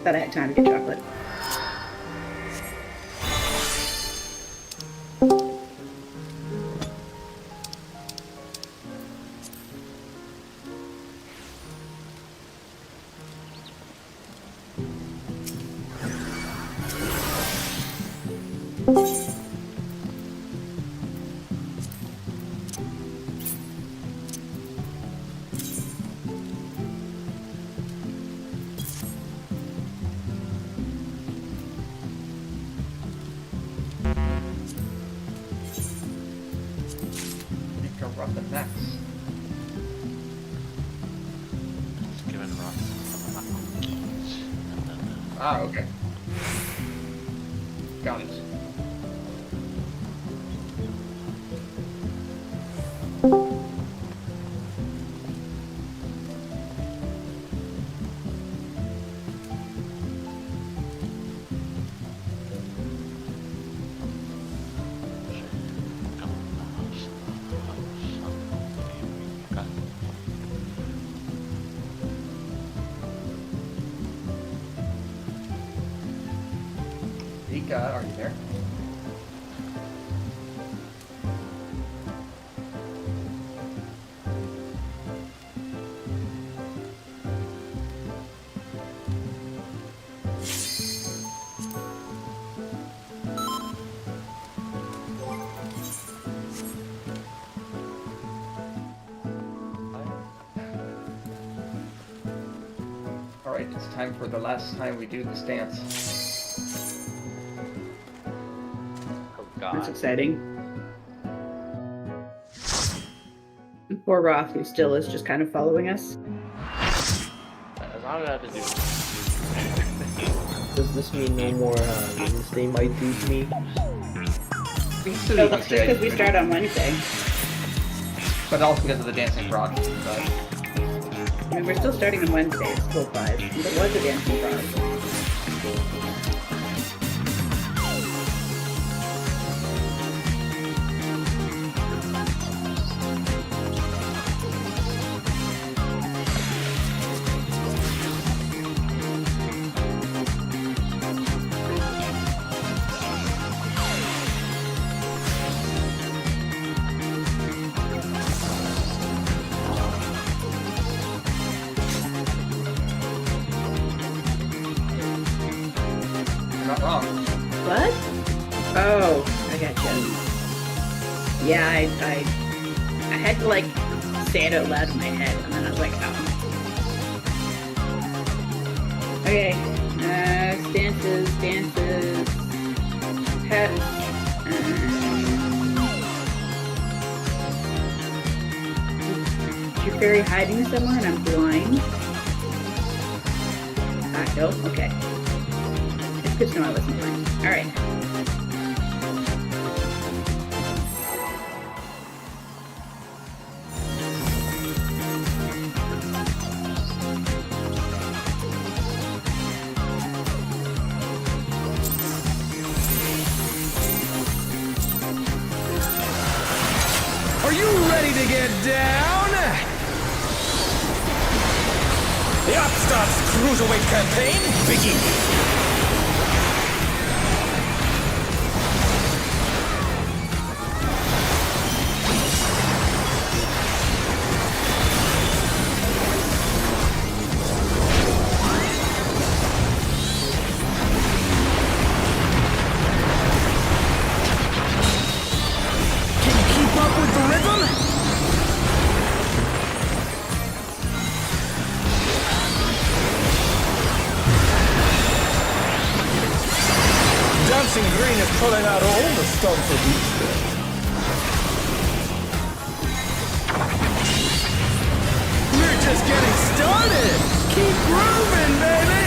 Thought I had time to get chocolate. Ah, okay. Got it. Are you there? All right, it's time for the last time we do this dance. That's exciting. Poor Roth, who still is just kind of following us. As long as I have to do Does this mean no more Wednesday might do to me? No, that's just because we start on Wednesday. But also because of the dancing frog. But... I mean, we're still starting on Wednesday. It's still 5. There was a dancing frog. Yeah, I had to like say it out loud in my head, and then I was like, oh. Okay, stances, pets, is your fairy hiding somewhere and I'm blind? No? Okay. It's good to know I wasn't blind. Alright. Are you ready to get down? The Upstart's Cruiserweight campaign begins! Can you keep up with the rhythm? Dancing Green is pulling out all the stops of each day. We're just getting started! Keep grooving, baby!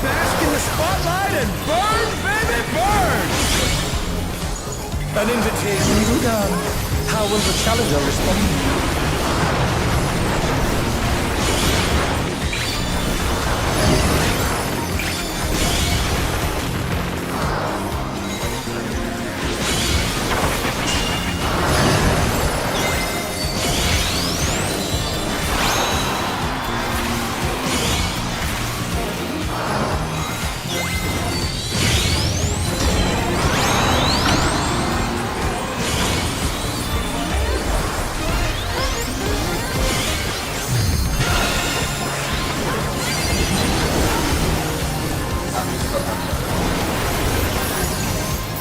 Bask in the spotlight and burn, baby, burn! An invitation to done. How will the challenger respond?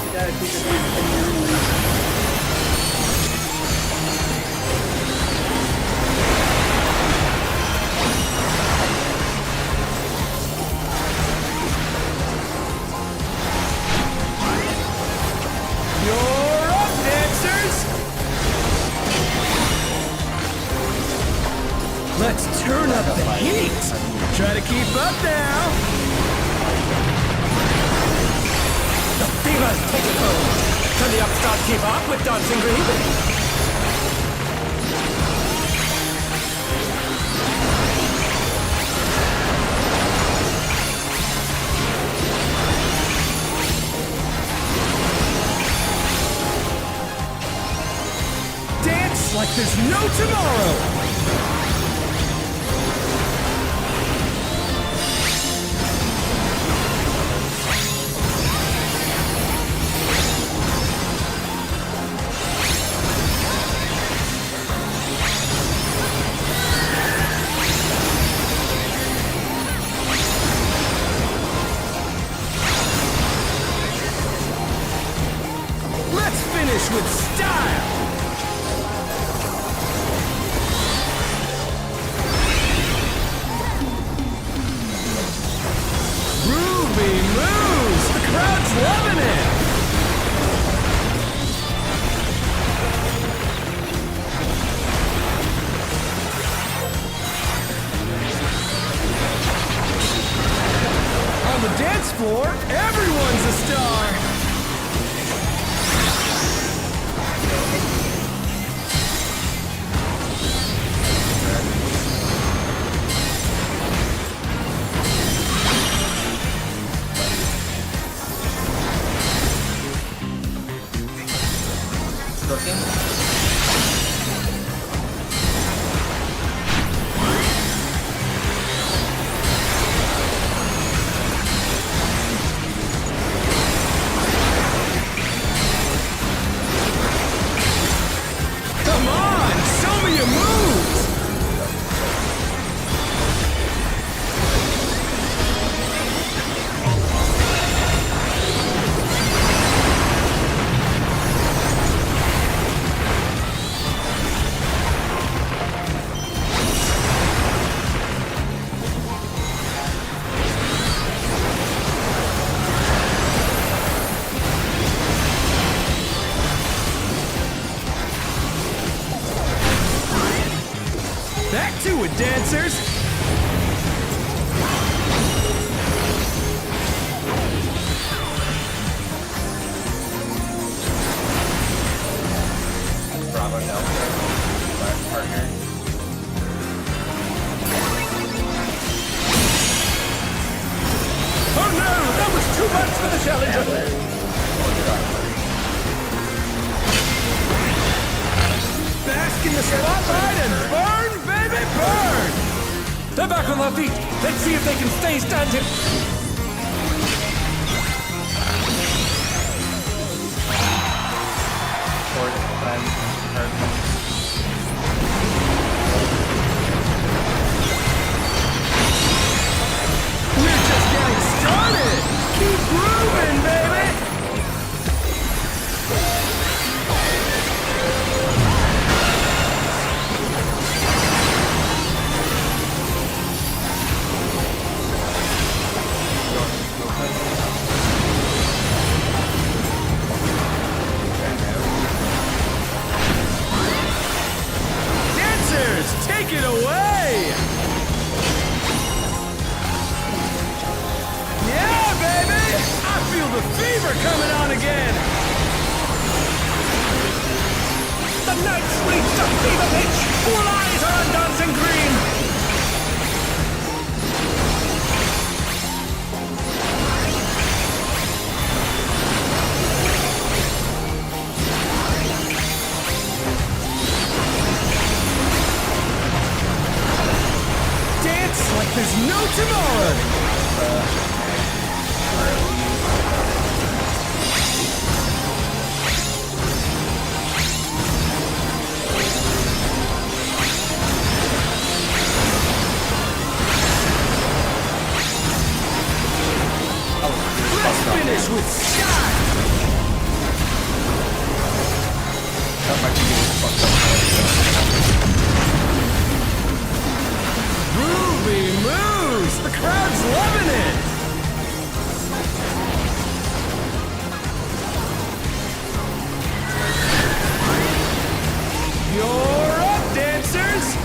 You gotta keep it down. You're up, dancers! Let's turn up the heat! Try to keep up now! The fever's taking hold! Can the Upstart keep up with Dancing Green? Dance like there's no tomorrow! Let's finish with style! Groovy moves! The crowd's loving it! On the dance floor, everyone's a star! Back to it, dancers! Bravo Delta, my partner. Oh no, that was too much for the challenger! Bask in the spotlight and burn, baby, burn! They're back on their feet. Let's see if they can stay standing. Porg, We're just getting started! Keep grooving, baby! Dancers, take it away! Yeah, baby! I feel the fever coming on again! The night's reached a fever pitch! All eyes are on dancing green! Dance like there's no tomorrow! Let's finish with style! that might be getting fucked up. Groovy moves! The crowd's loving it! You're up, dancers!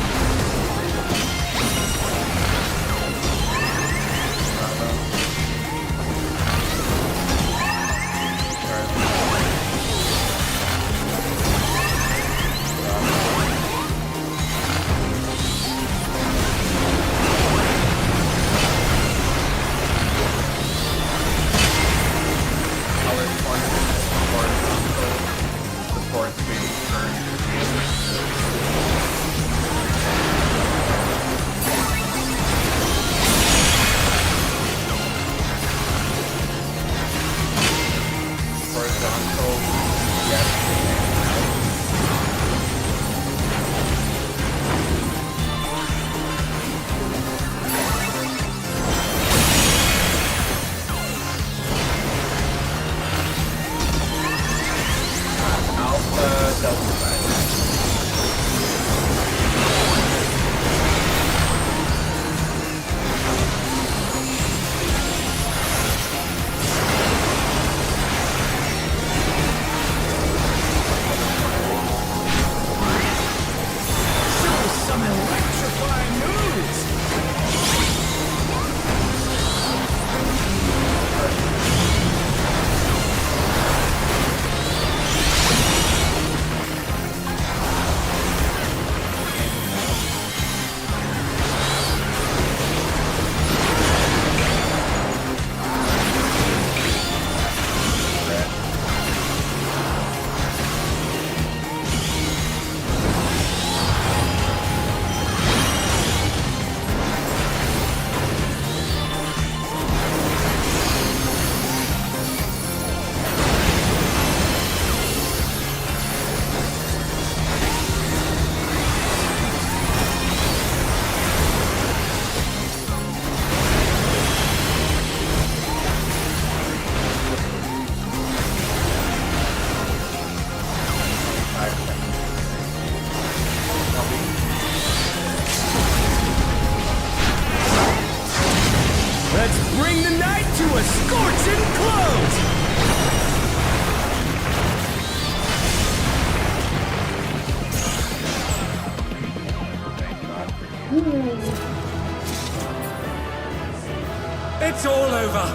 It's all over.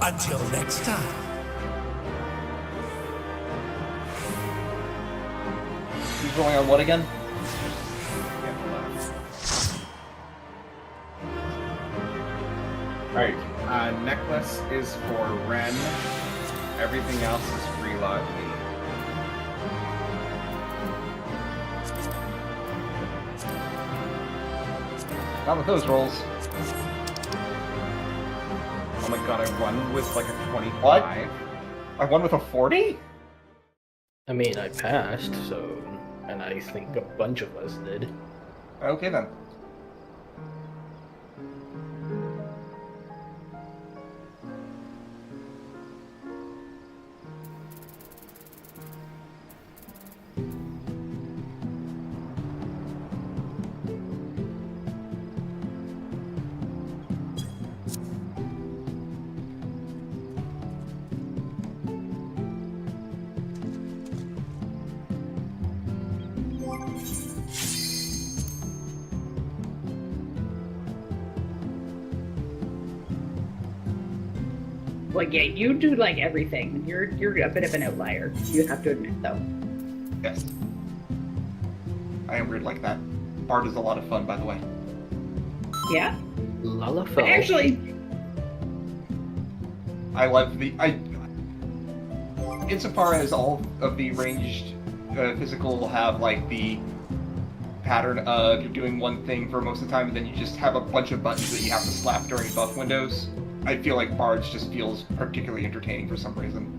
Until next time. He's rolling on what again? Alright, necklace is for Ren. Everything else is free lot me. Not with those rolls. Oh my god, I won with like a 25. What? I won with a 40? I mean, I passed, so... And I think a bunch of us did. Okay then. Like, yeah, you do like everything. You're a bit of an outlier. You have to admit, though. Yes. I am weird like that. Bard is a lot of fun, by the way. Yeah. Lalafell. But actually, I love the... Insofar as all of the ranged physical will have, like, the pattern of you're doing one thing for most of the time, and then you just have a bunch of buttons that you have to slap during buff windows. I feel like Bards just feels particularly entertaining for some reason.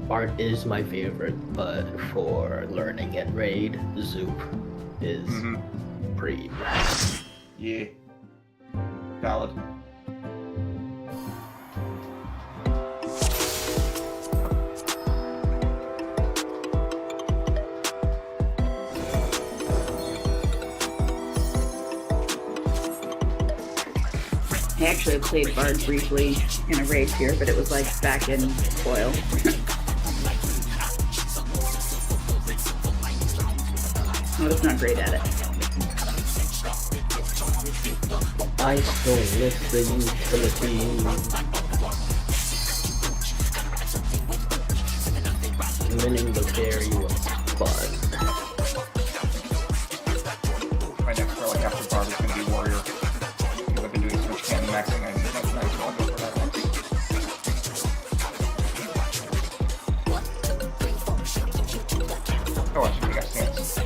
Bard is my favorite, but for learning and raid, Zoop is pretty rad. Yeah. Valid. I actually played Bard briefly in a raid here, but it was like back in Foil. I was not great at it. I still miss the utility. Winning the carry was fun. My next relic after Bard is going to be Warrior. Because I've been doing so much cannon maxing, I think that's nice. I'll go for that next. Oh, I should take a stance.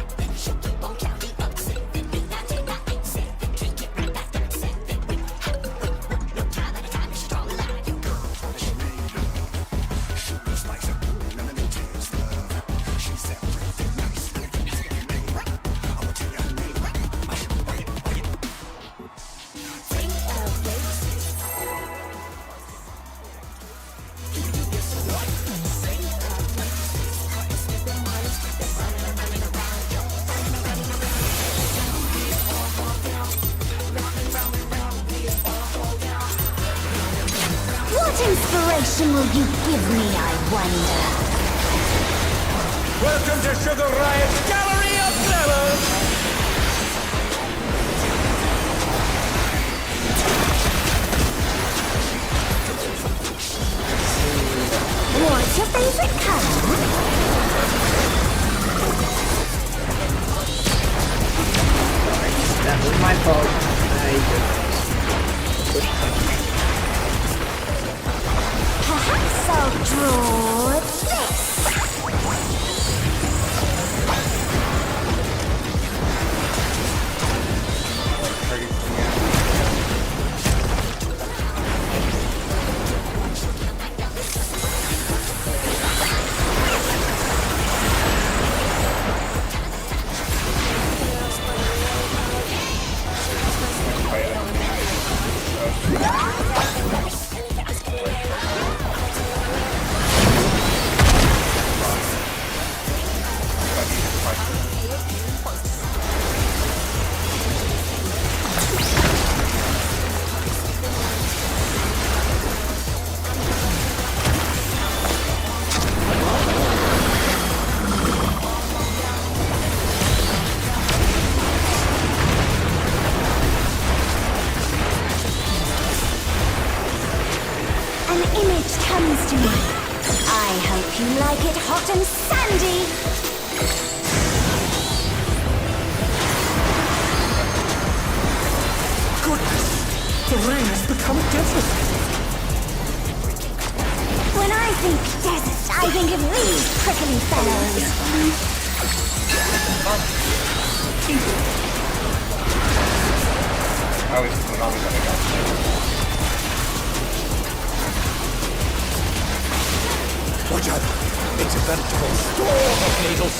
What inspiration will you give me, I wonder? Welcome to Sugar Riot's Gallery of Glamour! What's your favorite color? That was my fault. I just pushed something. Perhaps I'll draw this. you like it hot and sandy? Goodness! The rain has become a desert! When I think desert, I think of these prickly fellows. I always gonna go. Watch out! It's a veritable storm of needles!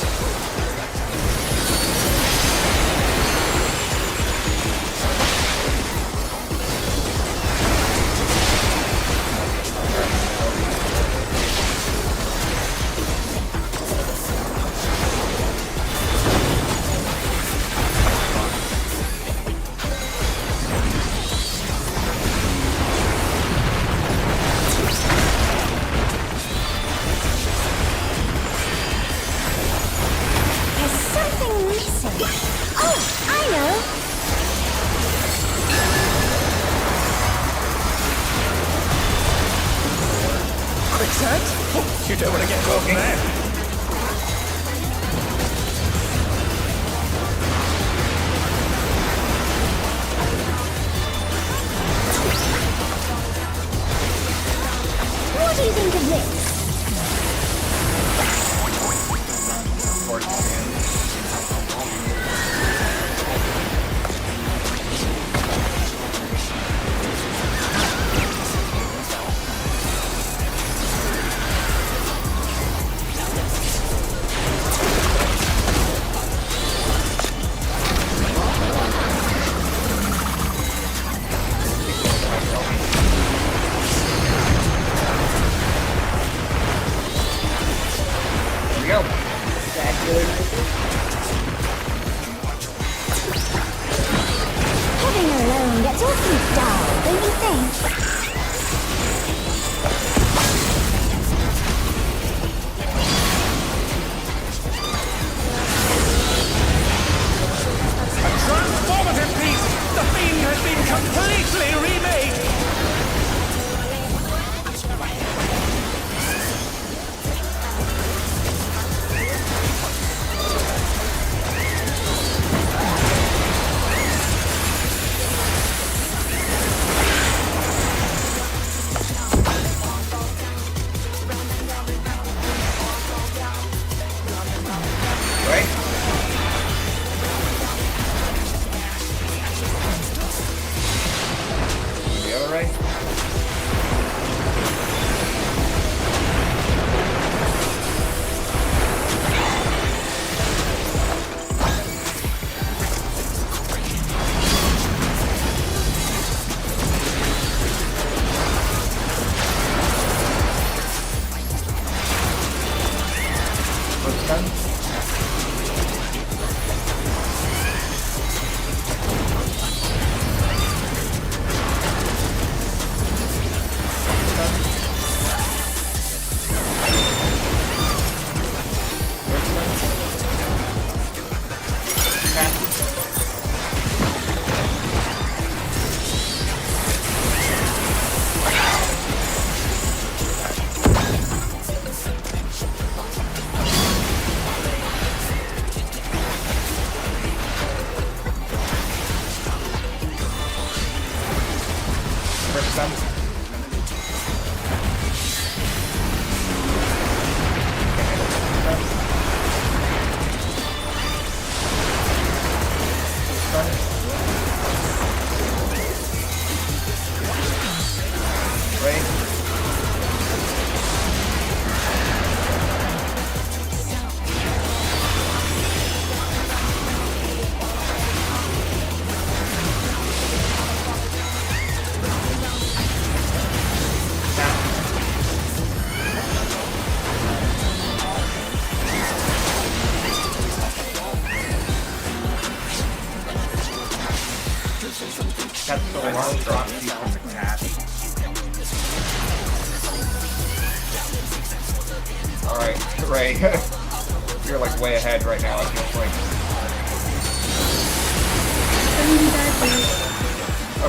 There's something missing. Oh, I know. Quicksand? Oh, you don't want to get caught in there! What do you think of this? Here we go. Heading alone gets awfully dull, don't you think? A transformative piece! The fiend has been completely remade! Right? The other right? First time? First time? Right? That's so I long. just dropped you from the cat. Alright, Ray. You're like way ahead right now, I feel like.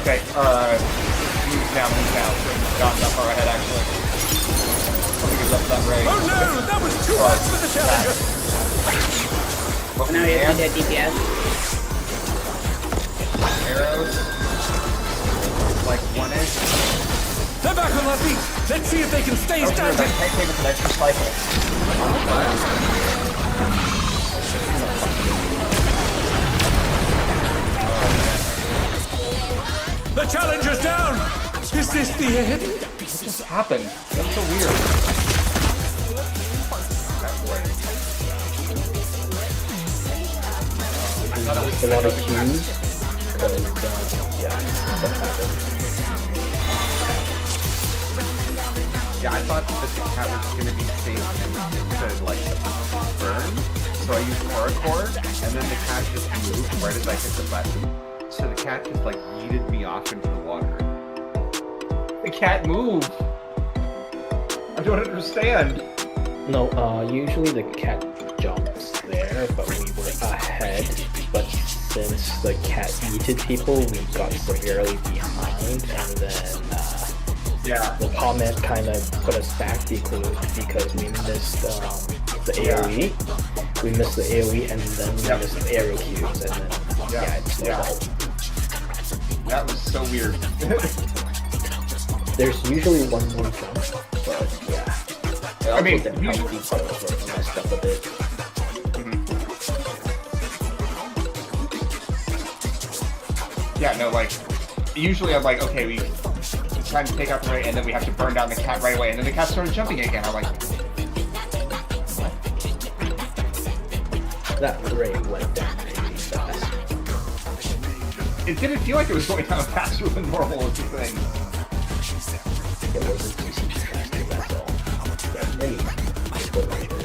Okay, move now. We've gotten that far ahead actually. Something is up that range. Oh no, that was too much for the challenger. But Now we he has can. to DPS. Arrows. Like 1-ish. They're back on their feet. Let's see if they can stay I can't standing. take it an extra cycle. The challenger's down. Is this the end? What just happened? That's so weird. A lot of cues. Because, yeah, that happened. Yeah, I thought that the cat was gonna be safe and to like burn. So I used paracord, and then the cat just moved right as I hit the button. So the cat just like yeeted me off into the water. The cat moved. I don't understand. No, usually the cat jumps there, but we were ahead. But since the cat yeeted people, we got severely behind, and then Yeah. the comment kind of put us back because we missed the AoE. We missed the AoE, and then we missed the arrow cubes, and then it snowballed. That was so weird. There's usually one more jump, but yeah. I mean, also didn't have deep over and messed up a bit. Yeah, no, like, usually I'm like, okay, we trying to take out the ray, and then we have to burn down the cat right away, and then the cat started jumping again. I'm like, That ray went down pretty fast. it didn't feel like it was going down faster than normal is the thing. It wasn't easy to trust it, that's all. But anyway, let's go right there.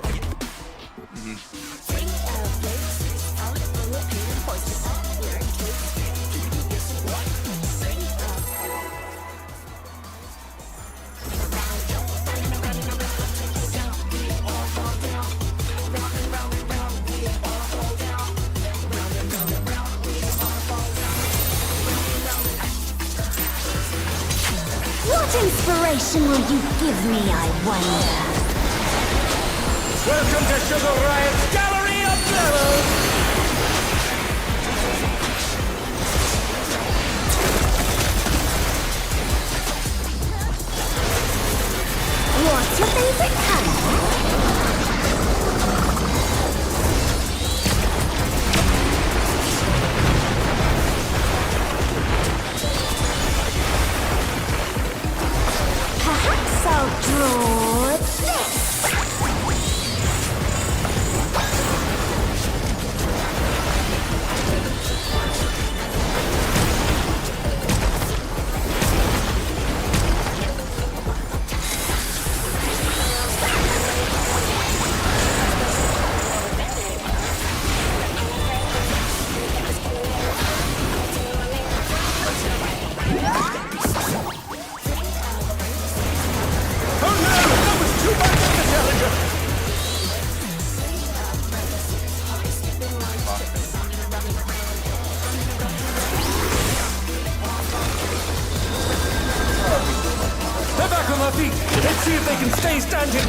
What inspiration will you give me, I wonder? Welcome to Sugar Riot's Gallery of Levels. What's your favorite color? Perhaps I'll draw this. Oh no, that was too much for the challenger. They're back on their feet. Let's see if they can stay standing.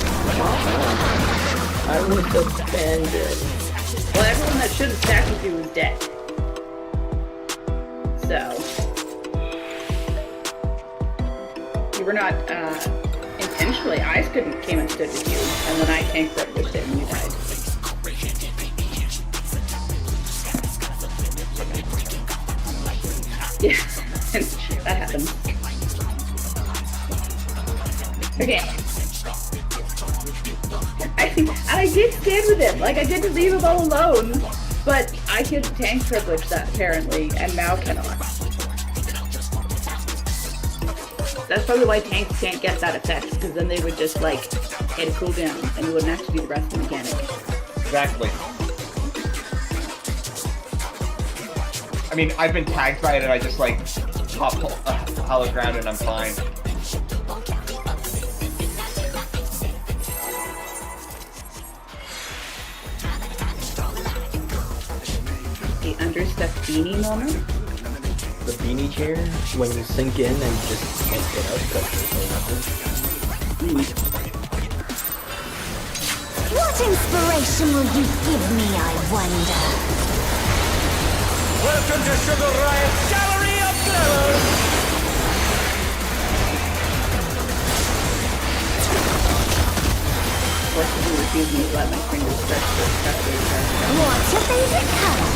I was abandoned. Well, everyone that should have stacked with you was dead. So you were not intentionally. Ice came and stood with you, and then I tanked that with it, and you died. Yeah, that happened. Okay. I did stand with him. Like, I didn't leave him all alone. But I could tank privilege that, apparently, and Mao cannot. That's probably why tanks can't get that effect, because then they would just, like, hit a cooldown, and you wouldn't actually do the rest of the mechanic. Exactly. I mean, I've been tagged by it, and I just, like, hop hollow ground, and I'm fine. The understuck beanie moment? The beanie chair, when you sink in and you just can't get out because there's no level. What inspiration will you give me, I wonder? Welcome to Sugar Riot's Gallery of Glamour! Forcibly refuse me to let my fingers stretch their custard. What's your favorite color?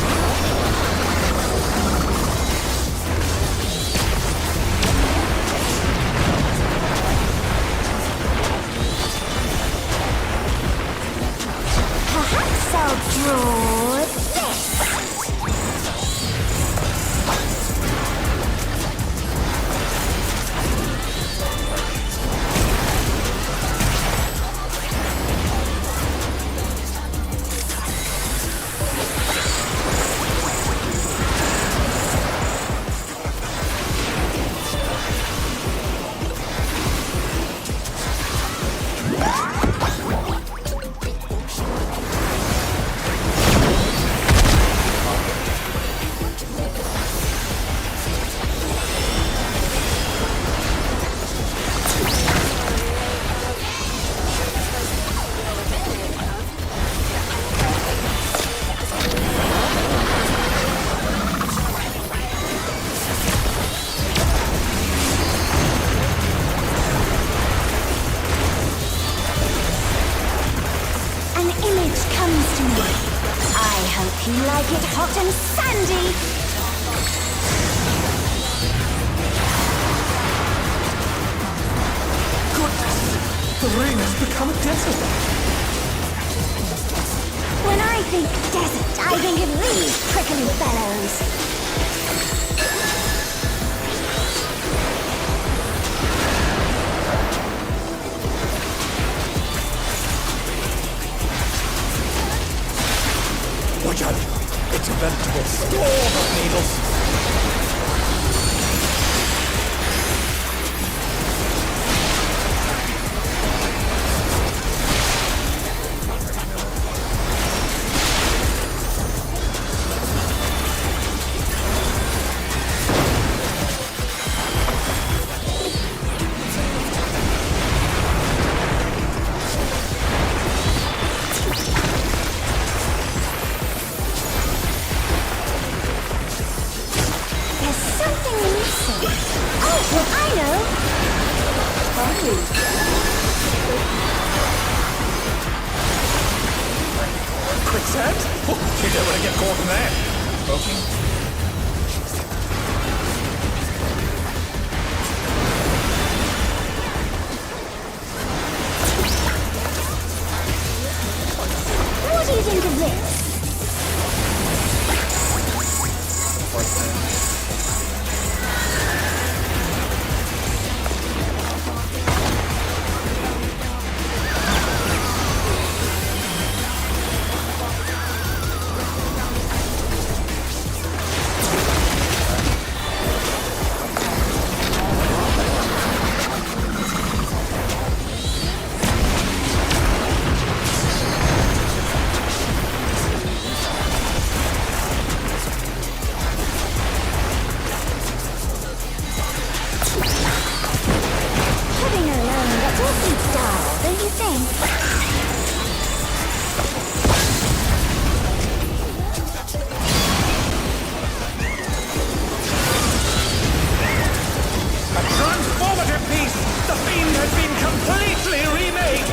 Perhaps I'll draw this. An image comes to me. I hope you like it hot and sandy. Goodness! The rain has become a desert! When I think desert, I think of these prickly fellows. Watch out! It's a veritable storm of needles! There's something missing. Oh, well, I know. Quicksand? Oh, you don't want to get caught in there! What do you think of this? Living alone gets awfully dull, don't you think? A transformative piece! The Fiend has been completely remade!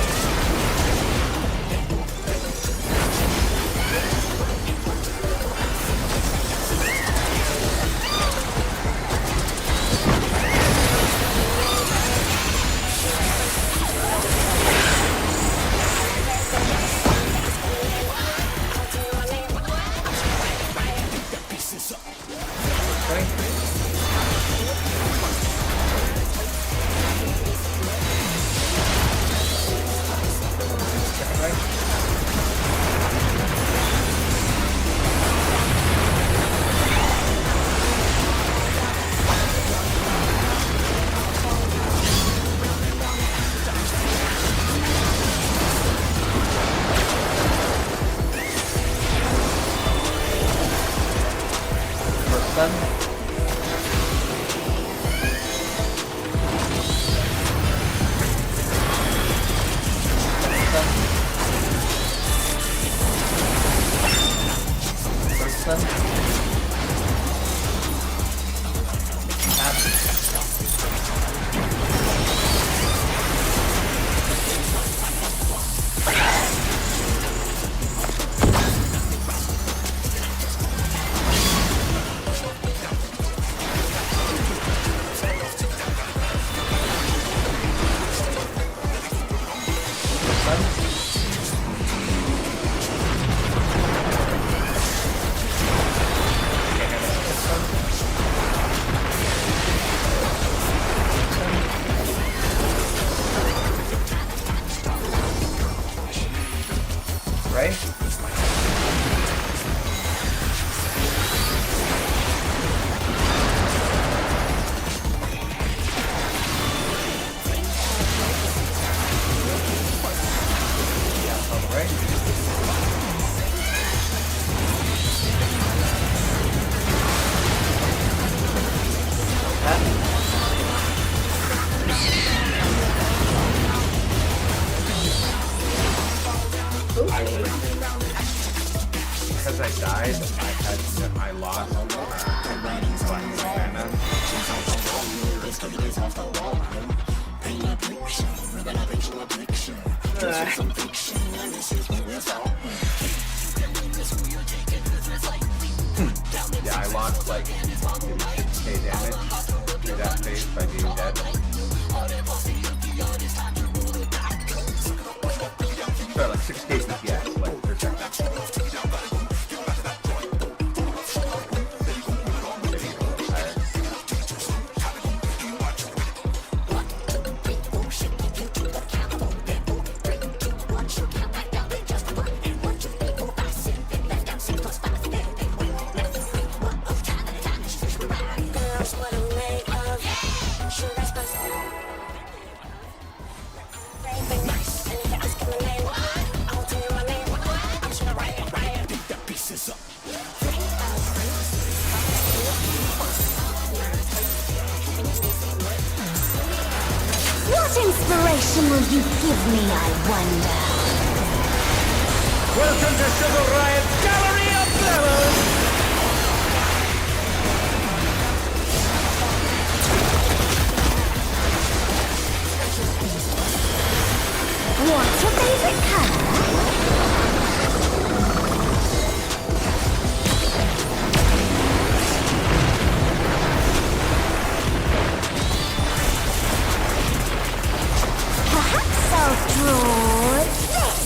Yeah, I lost like maybe 6k damage through that phase by being dead. Sorry, like 6k DPS, like per second. What inspiration will you give me, I wonder? Welcome to Sugar Riot's Gallery of Flowers! What's your favorite color? Perhaps I'll draw this.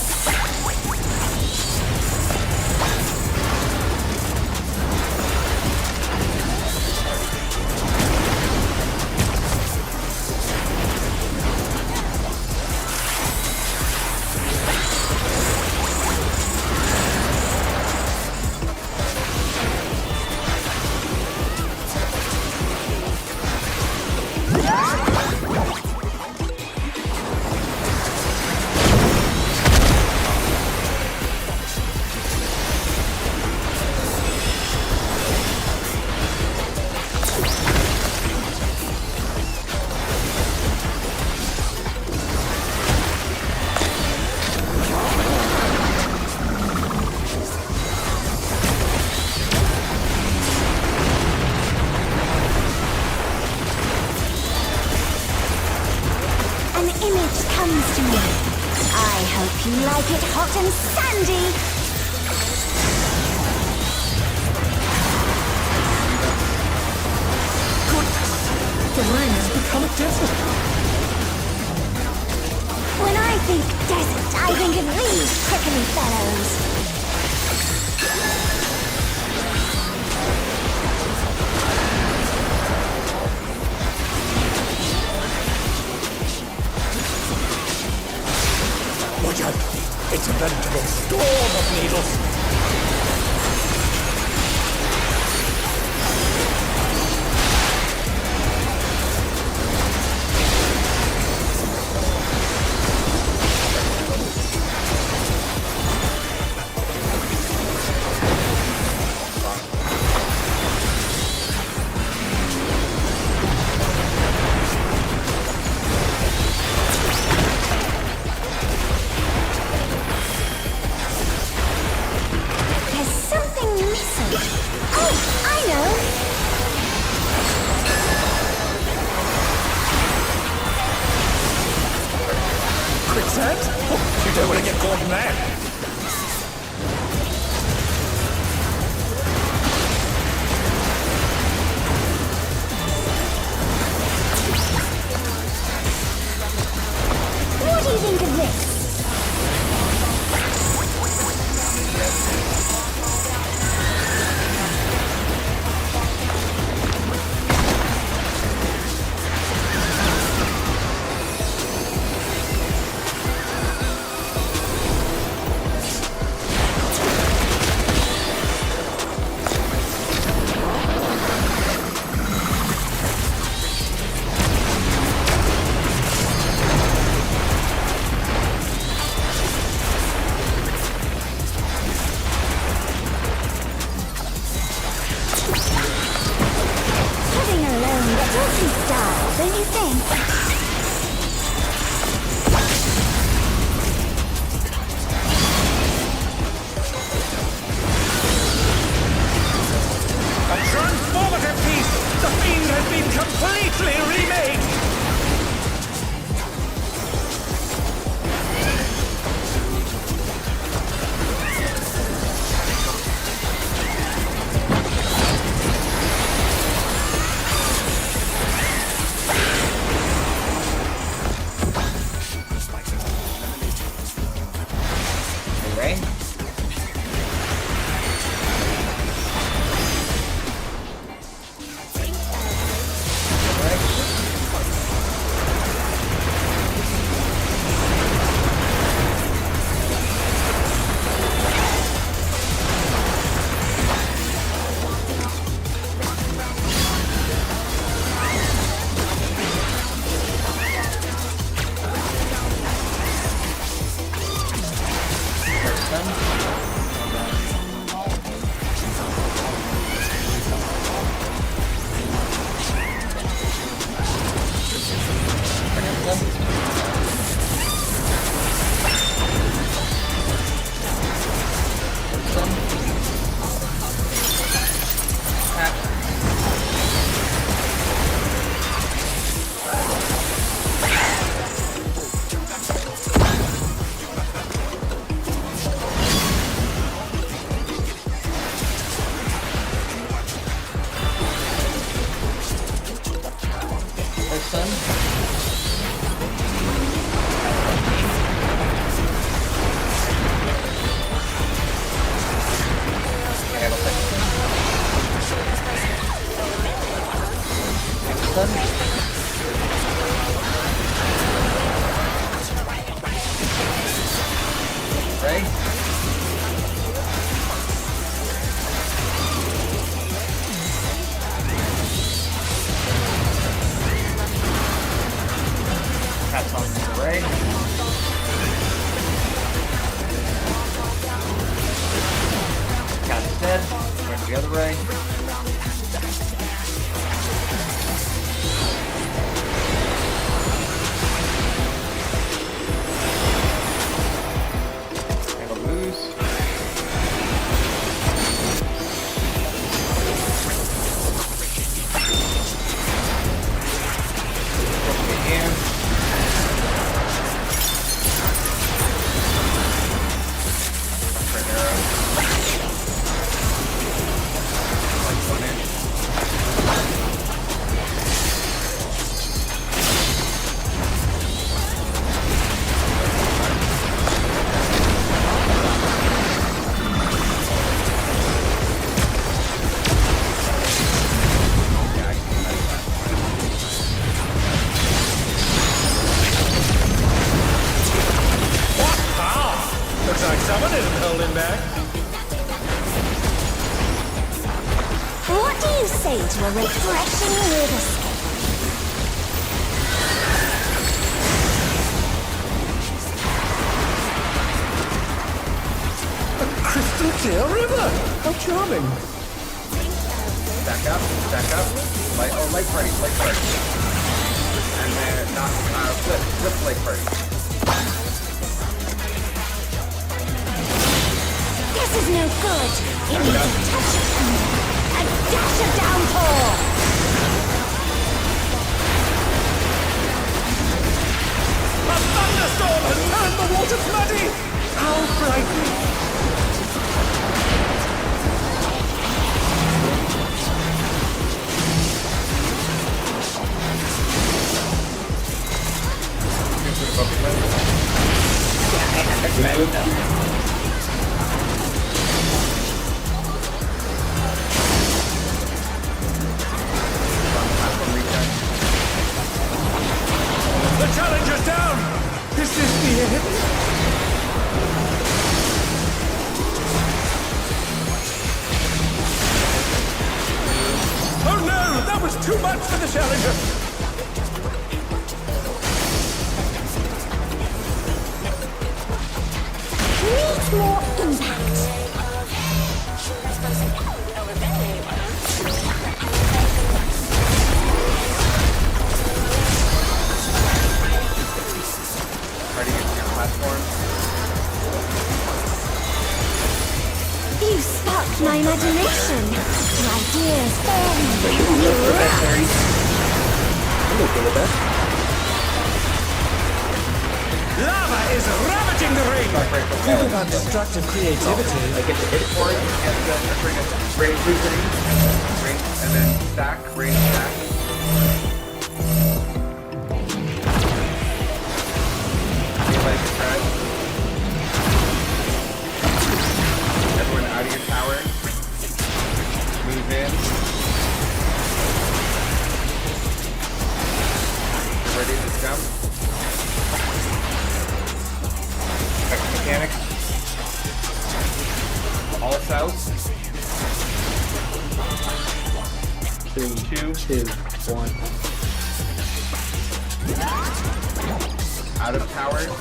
An image comes to me. I hope you like it hot and sandy. The ring has become a desert. When I think desert, I think of these prickly fellows. Watch out! It's a veritable storm of needles! There's something missing. Oh, I know. Quicksand? Oh, you don't want to get caught in there! What do you think of this? Living alone gets awfully style, don't you think? A transformative piece! The fiend has been completely remade! then? Ray? Cat's on the Ray. Cat's dead. Where's the other Ray? Someone isn't holding back. What do you say to a refreshing river escape? A crystal clear river! How charming. Stack up. Light party. And then flip light party. This is no good. It needs a touch of thunder. A dash of downpour. A thunderstorm has turned the waters muddy! How frightening! The challenger's down! Is this the end? Oh no! That was too much for the challenger! Needs more impact. Party gets your platform. You sparked my imagination. Your ideas I'm okay with that. Lava is ravaging the ring! Talk about destructive creativity. I get to hit it for it. Rain, and then stack. Daylight spread. Everyone out of your tower. Move in. Ready to jump. Mechanics. All south. 3, 2, 1. Out of towers.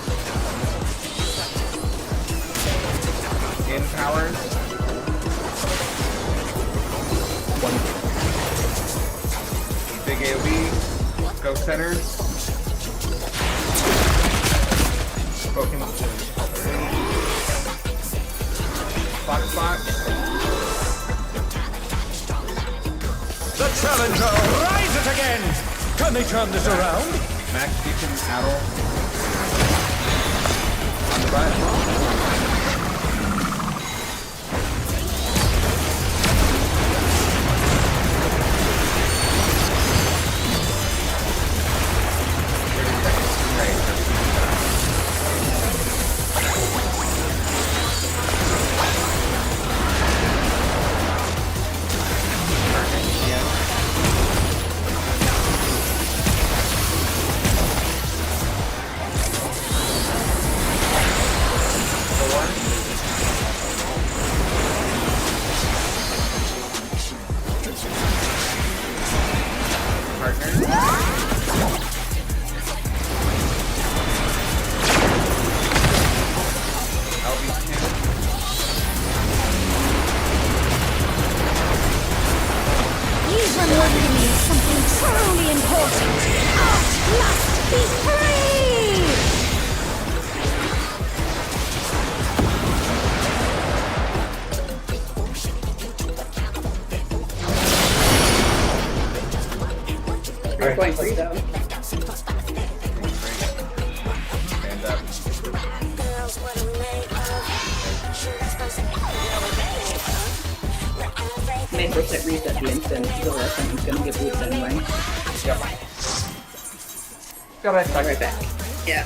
In towers. 1. Big AoE. Go center. Spoken. Spot. The challenger rises again! Can they turn this around? Max Beacon Addle. On the butt. You've reminded me of something truly important. Art must be free! You're going free though. Stand up. May first hit reset the instant, so the rest of them's gonna get boots anyway. Yep. Got it. Right back. Yeah.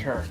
turn.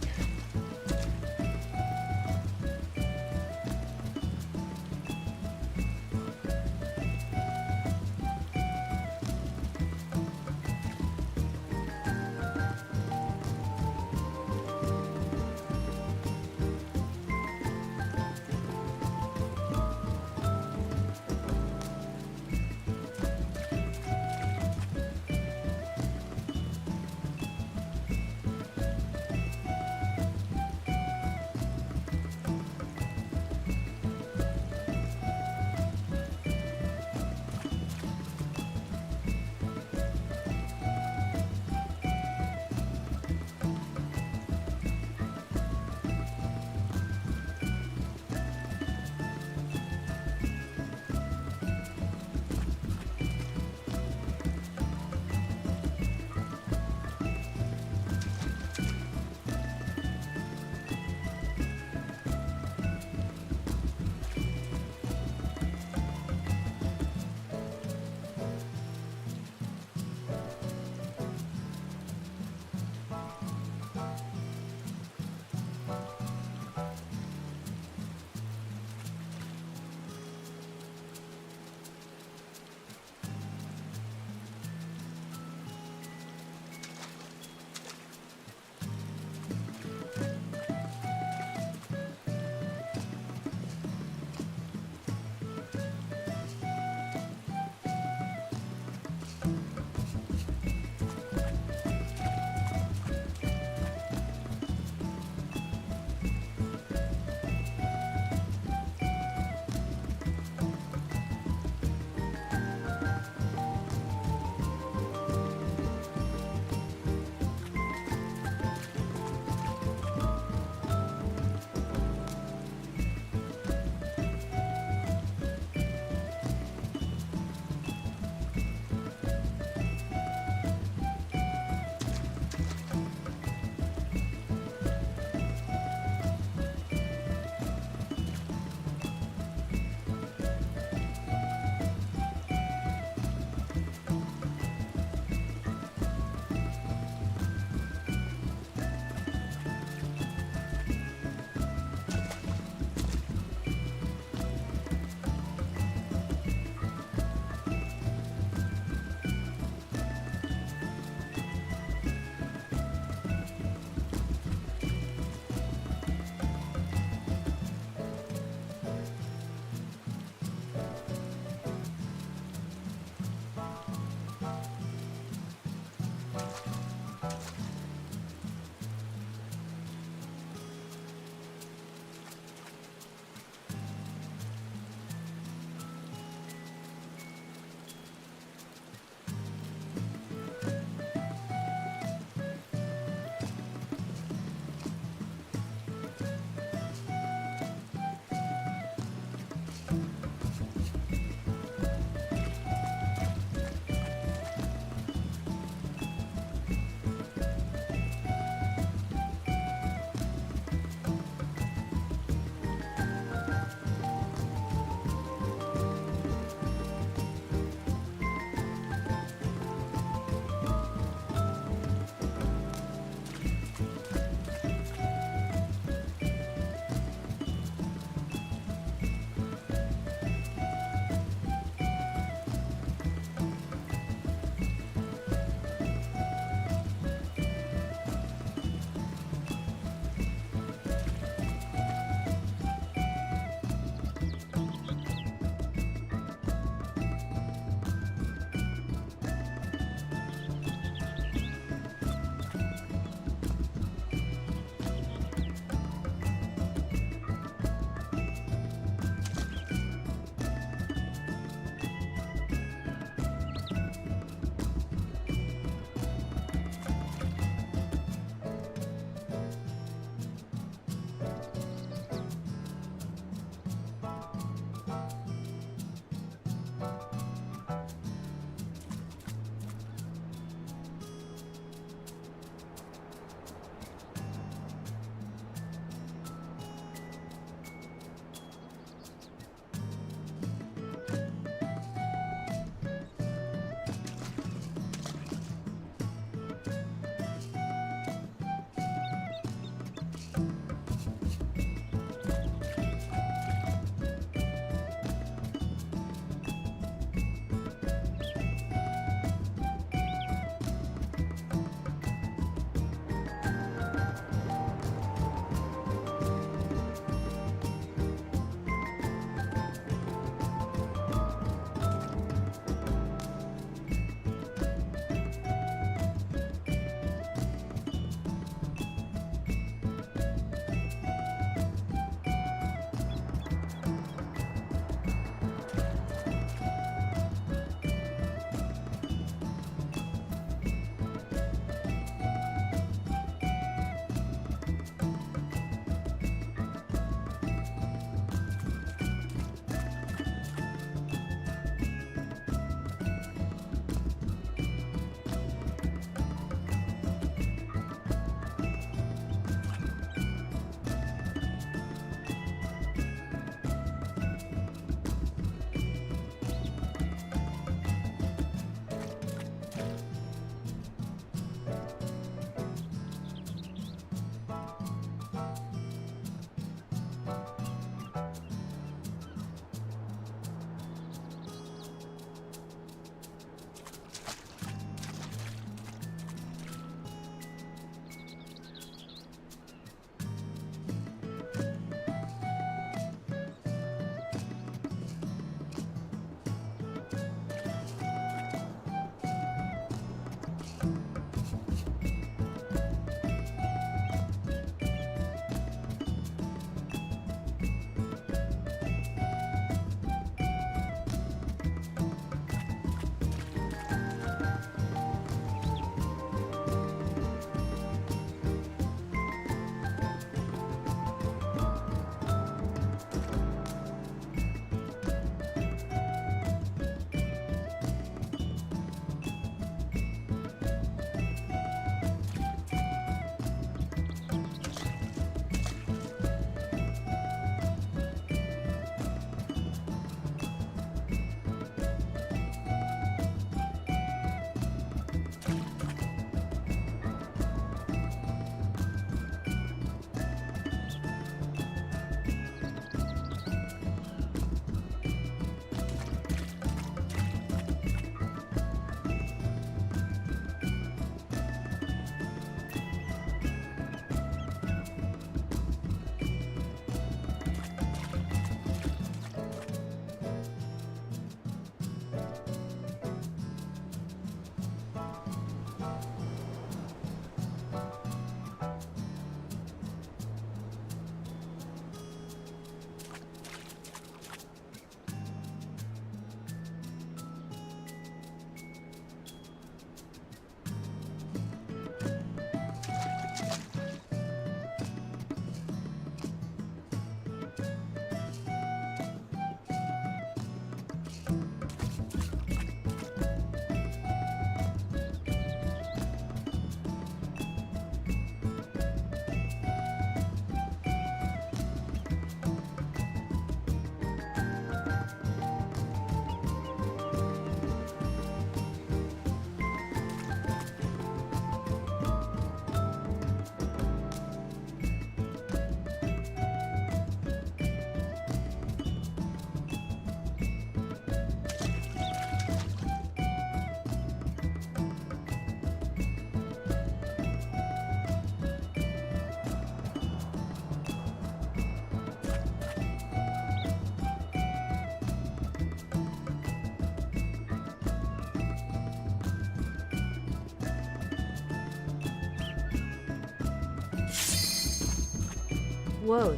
Whoa.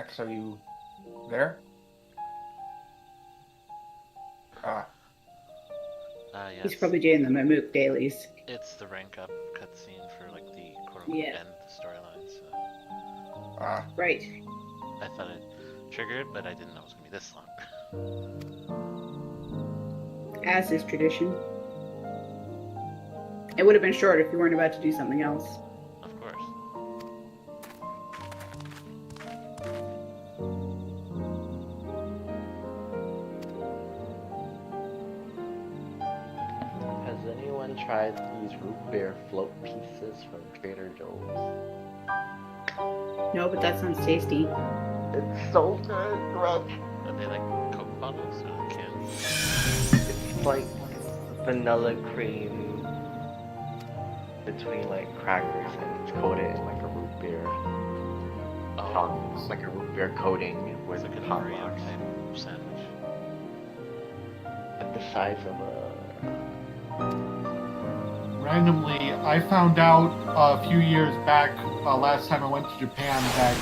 Max, are you there? Ah. Yes. He's probably doing the Mamook dailies. It's the rank up cutscene for like the quote Yeah. end storyline. So Ah. Right. I thought it triggered, but I didn't know it was gonna be this long. As is tradition. It would have been short if you weren't about to do something else. Of course. Has anyone tried these root beer float pieces from Trader Joe's? No, but that sounds tasty. It's so good, bro. Are they like Coke bottles or cans? It's like vanilla cream between like crackers and it's coated in like a root beer. Oh, It's like a root beer coating with it's like a hot Oreo dogs. type sandwich. At the size of a. Randomly, I found out a few years back, last time I went to Japan, that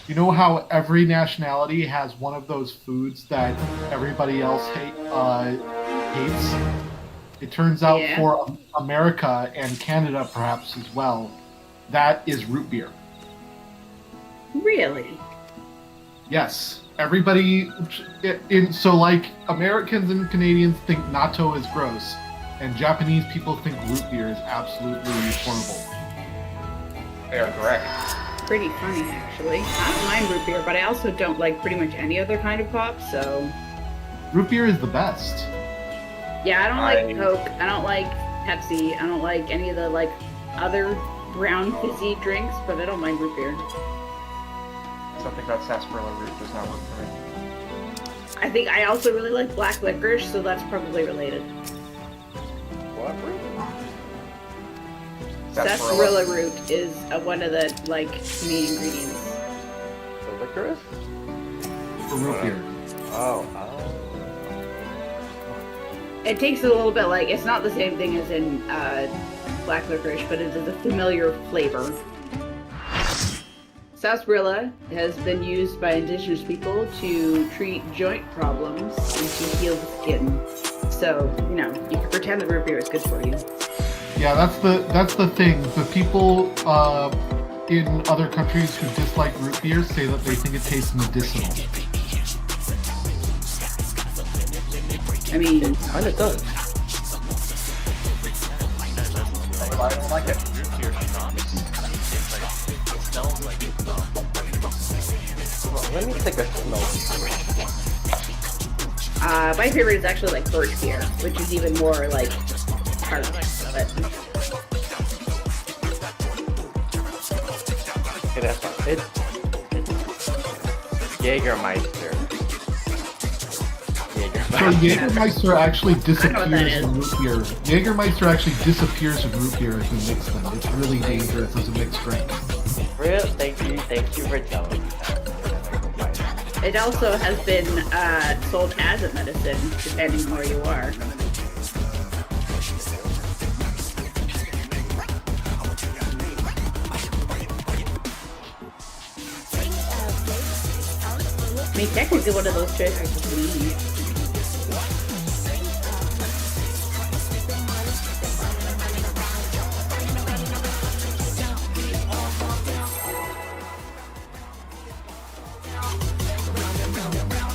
you know how every nationality has one of those foods that everybody else hates? It turns out Yeah. for America and Canada perhaps as well, that is root beer. Really? Yes. Everybody, so like Americans and Canadians think natto is gross, and Japanese people think root beer is absolutely horrible. They are correct. Pretty funny, actually. I don't mind root beer, but I also don't like pretty much any other kind of pop, so... Root beer is the best. Yeah, I don't like Coke, I don't like Pepsi, I don't like any of the, like, other brown fizzy drinks, but I don't mind root beer. Something about sarsaparilla root does not work for me. I think I also really like black licorice, so that's probably related. What? Sarsaparilla root is one of the, like, main ingredients. The licorice? For root beer. Oh. It takes a little bit, like, it's not the same thing as in black licorice, but it is a familiar flavor. Sarsaparilla has been used by indigenous people to treat joint problems and to heal the skin. So, you know, you can pretend that root beer is good for you. Yeah, that's the thing. The people in other countries who dislike root beer say that they think it tastes medicinal. I mean, Kinda does. That's why I don't like it. Root beer schnapps. It's like it smells like Well, let me take a smell. my favorite is actually like birch beer, which is even more like tart. But Okay, that's fine. It's Jägermeister. So Jägermeister actually I know what that disappears in root beer. Jägermeister actually disappears in root beer if you mix them. It's really dangerous as a mixed drink. Real, thank you for telling me that. it also has been sold as a medicine, depending on where you are. I mean, technically one of those choices is weed.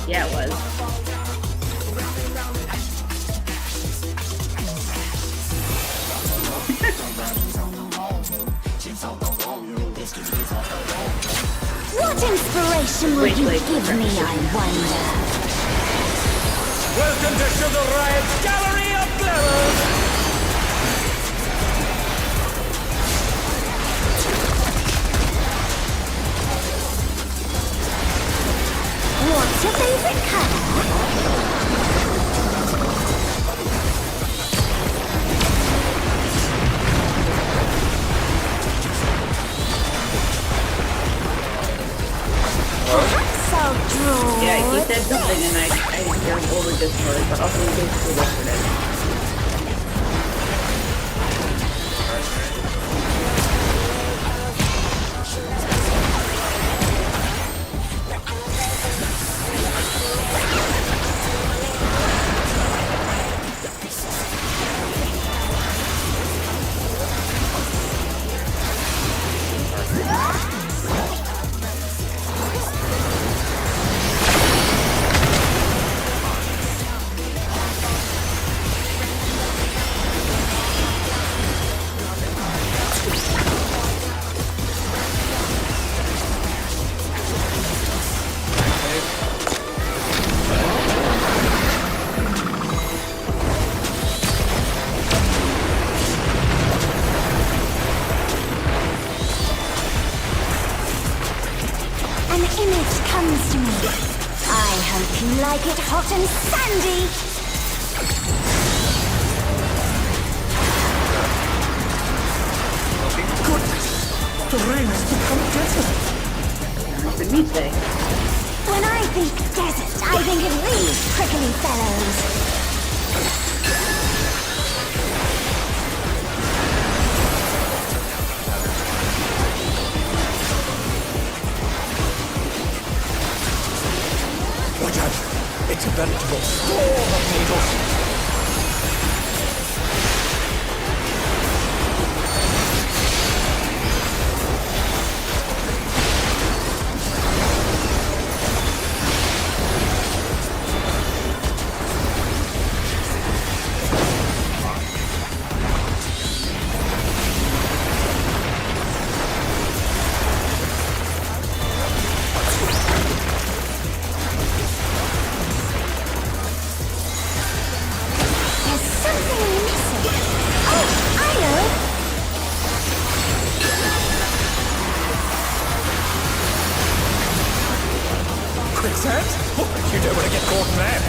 Yeah, it was. What inspiration will you give me, I wonder? Welcome to Sugar Riot's Gallery of Glamour! What's your favorite color? Perhaps I'll draw. Yeah, he said something and I hear him over Discord, but also he basically whispered it. like it hot and sandy. Goodness! The rain has become desert. It's been me today. When I think desert, I think of these prickly fellows. Watch out! It's a veritable storm of needles. There's something missing. Oh, I know. Quicksand? Oh, you don't want to get caught in that.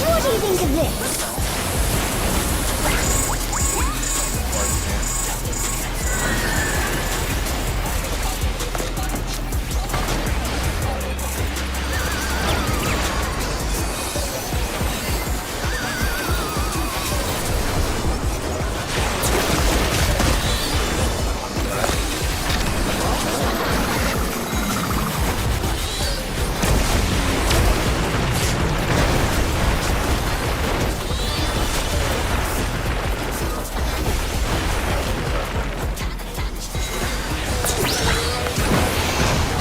What do you think of this?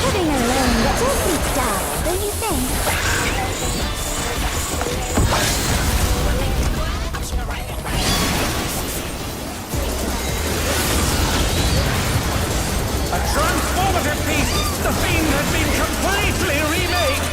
Living alone gets awfully dull, don't you think? A transformative piece! The Fiend has been completely remade!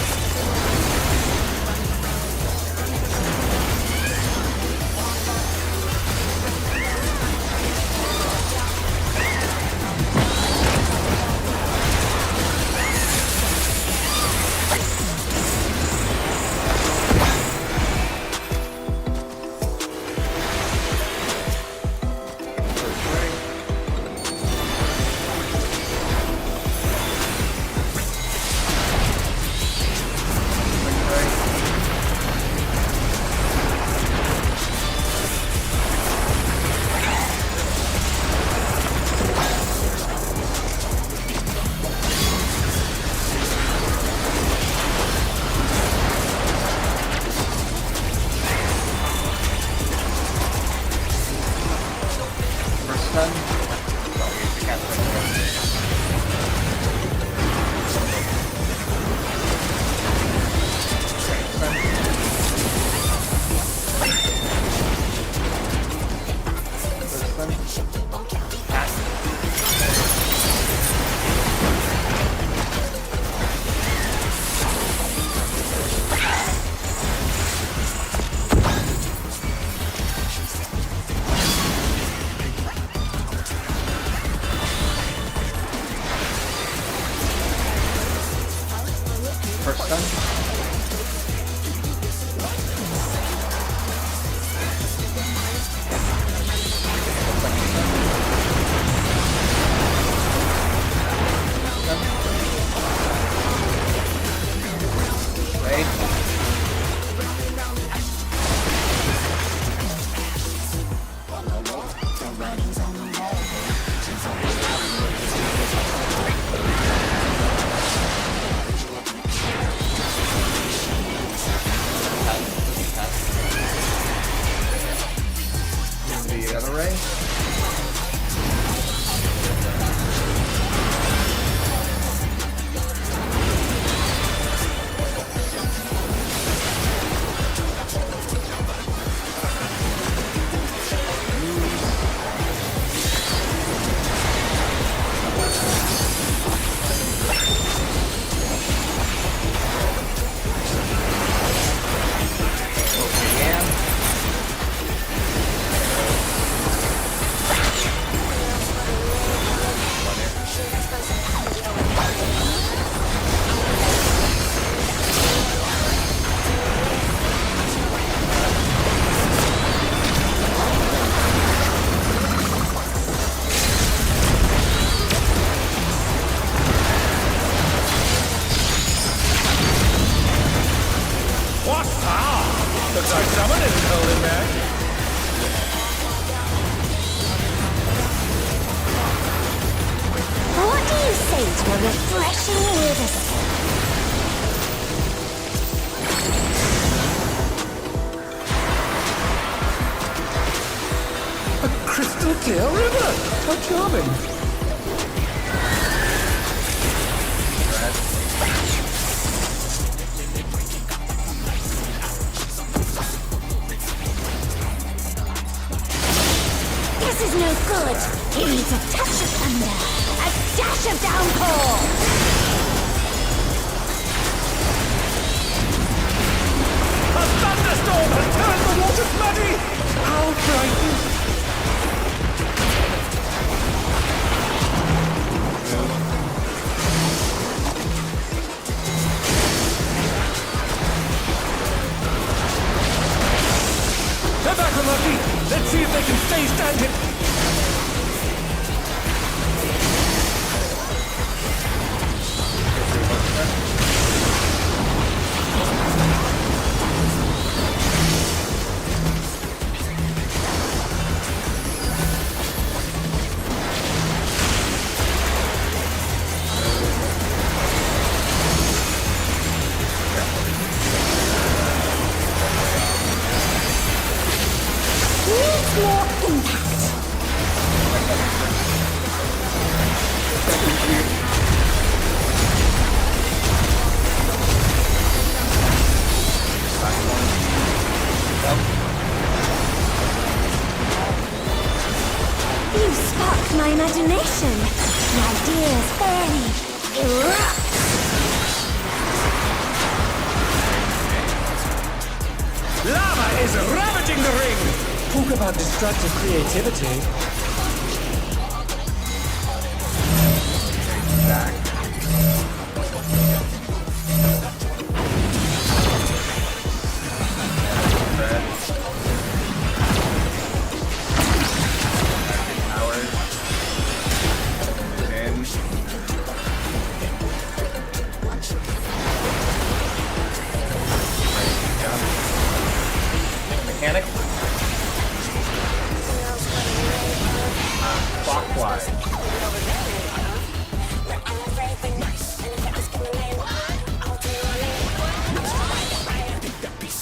stay to a refreshing river. A crystal clear river! How charming! This is no good. He needs a touch of thunder, a dash of downpour. A thunderstorm has turned the water bloody! How frightening! They're back on their feet! Let's see if they can stay standing! Needs more impact. You sparked my imagination. The ideas fairly erupt. Lava is ravaging the ring! Talk about destructive creativity. Back. Red. Powers. In. Mechanic. Clockwise.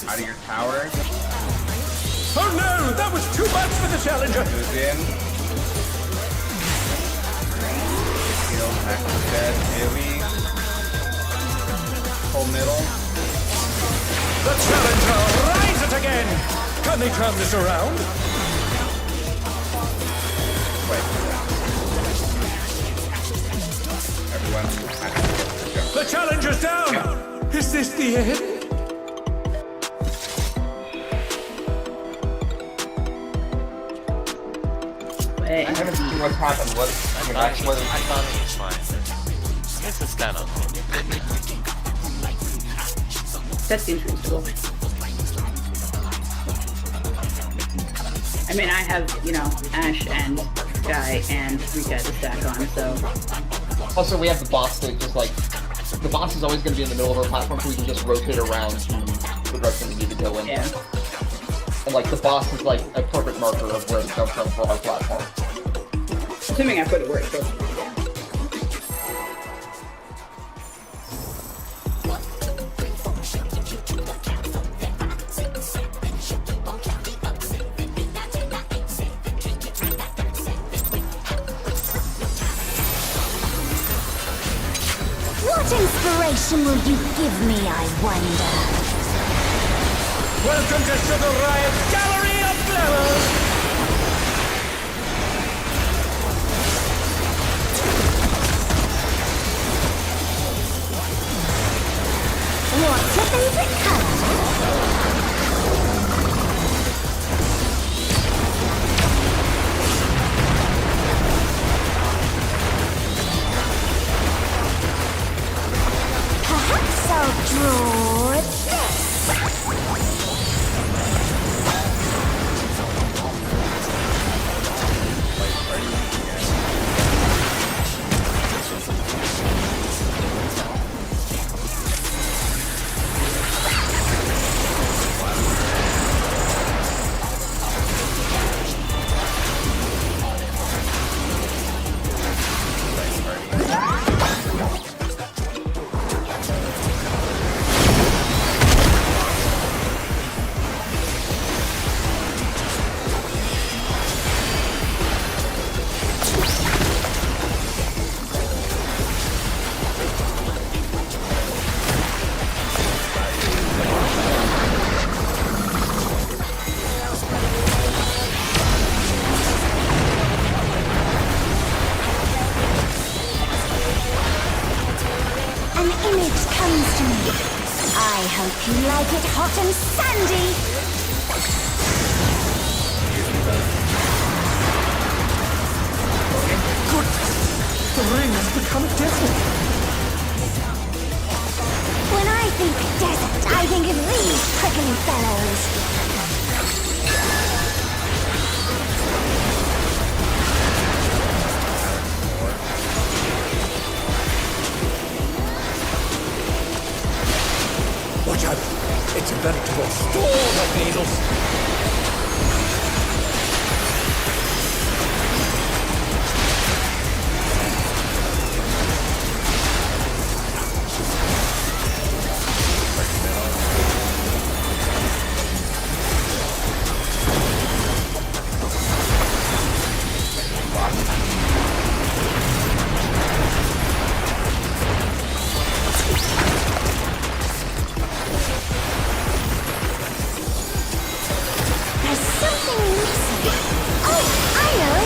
Out of your tower. Oh no! That was too much for the challenger! Move in. Heal, back to bed, AoE. Full middle. The challenger rises again! Can they turn this around? Wait. Everyone, let's go. The challenger's down! Is this the end? I haven't seen what's happened. What? I mean, I that's what. thought it was fine. This is kind of... That seems reasonable. I mean, I have, you know, Ash and Guy and Rika to stack on, so... Also, we have the boss that just like the boss is always going to be in the middle of our platform, so we can just rotate around to the direction we need to go in. Yeah. And like the boss is like a perfect marker of where to come from for our platform. Assuming I put it where it's supposed to be. What inspiration will you give me, I wonder? Welcome to Sugar Riot's Gallery of Flowers! What's your favorite color? Perhaps I'll draw this. I hope you like it hot and sandy. The ring has become a desert. When I think desert, I think of these prickly fellows. Watch out! It's a veritable storm of needles. There's something missing. Oh, I know.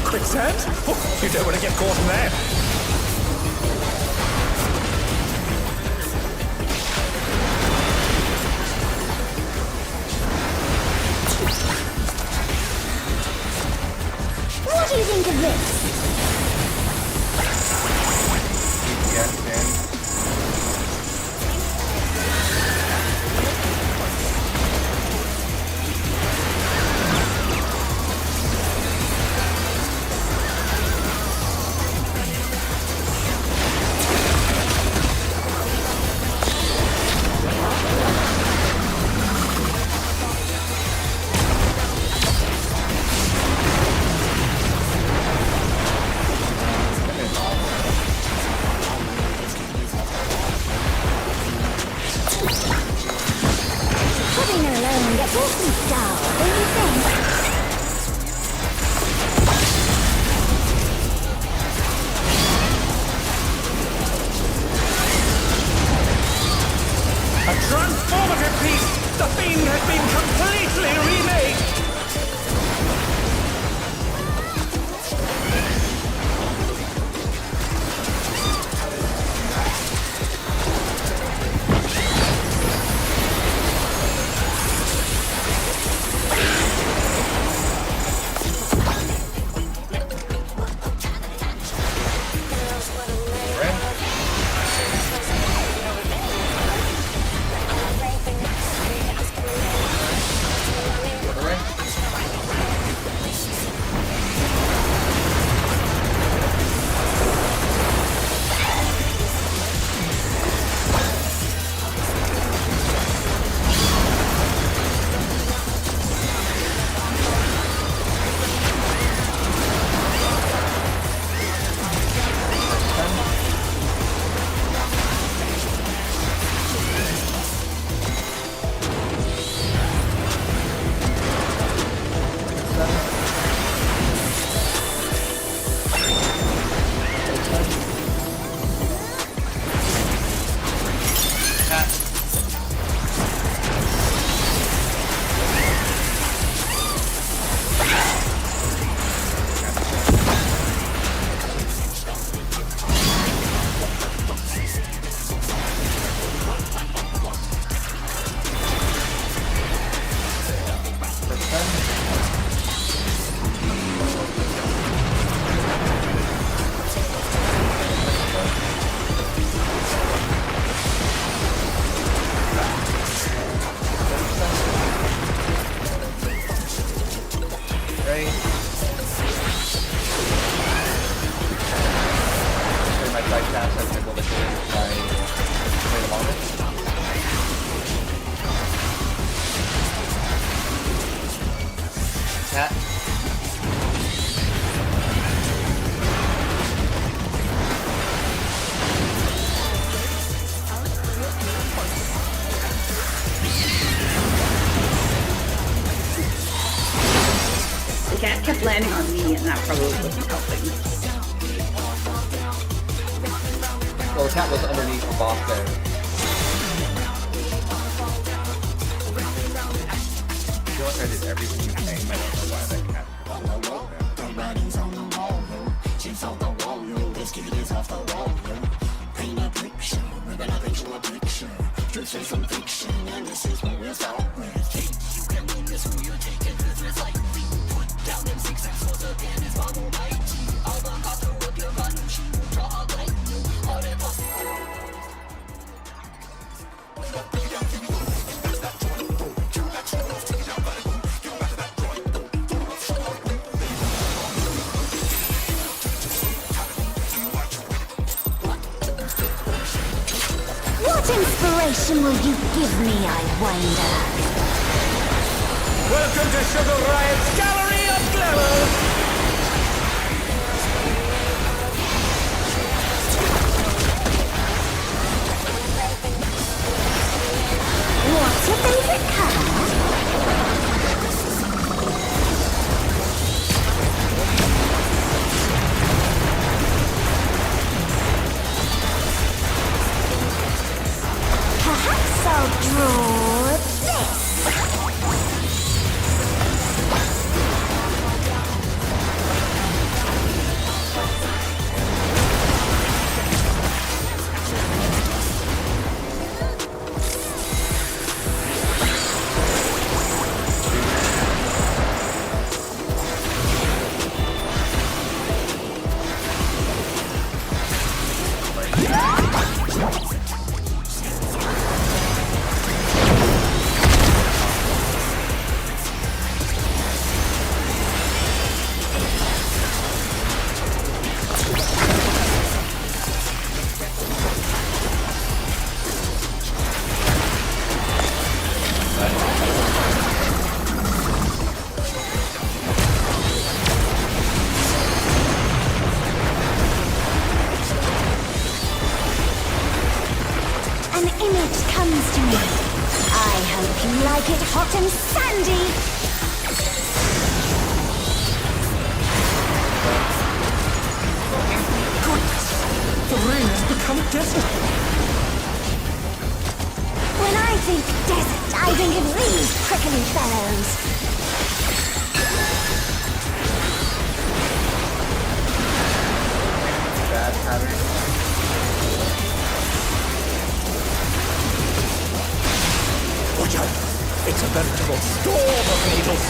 Quicksand? Oh, you don't want to get caught in there. What do you think of this? Yes, man. Putting her alone gets awfully dull, don't you think? A transformative piece! The fiend has been completely remade! The cat kept landing on me, and that probably wasn't helping. Well, the cat was underneath the boss there. I feel like I did everything you named. I don't know why that cat. What inspiration will you give me, I wonder? Welcome to Sugar Riot's Gallery of Glamour! What's your favorite color? Perhaps I'll draw this. An image comes to me. I hope you like it hot and sandy. The rain has become desert. When I think desert, I think of these prickly fellows. Bad pattern. Watch out! It's a veritable storm of needles.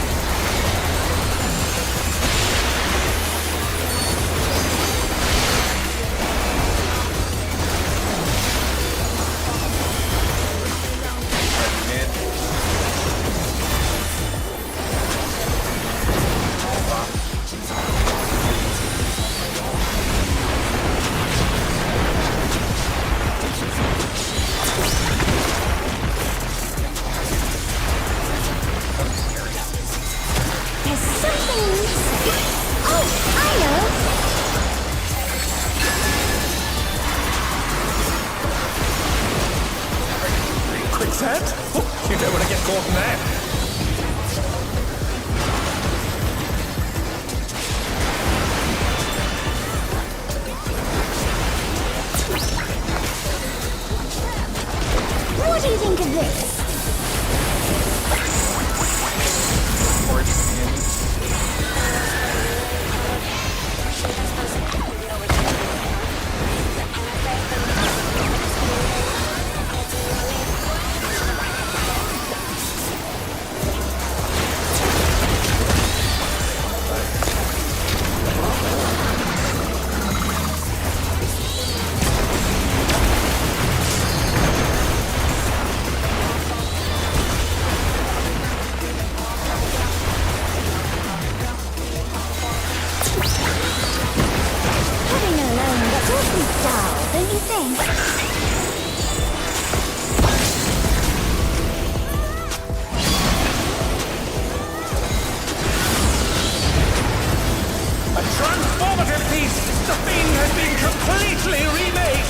There's something missing. Oh, I know. Quicksand? Oh, you don't want to get caught in that. What do you think of this? Living alone gets awfully dull, don't you think? A transformative piece! The thing has been completely remade!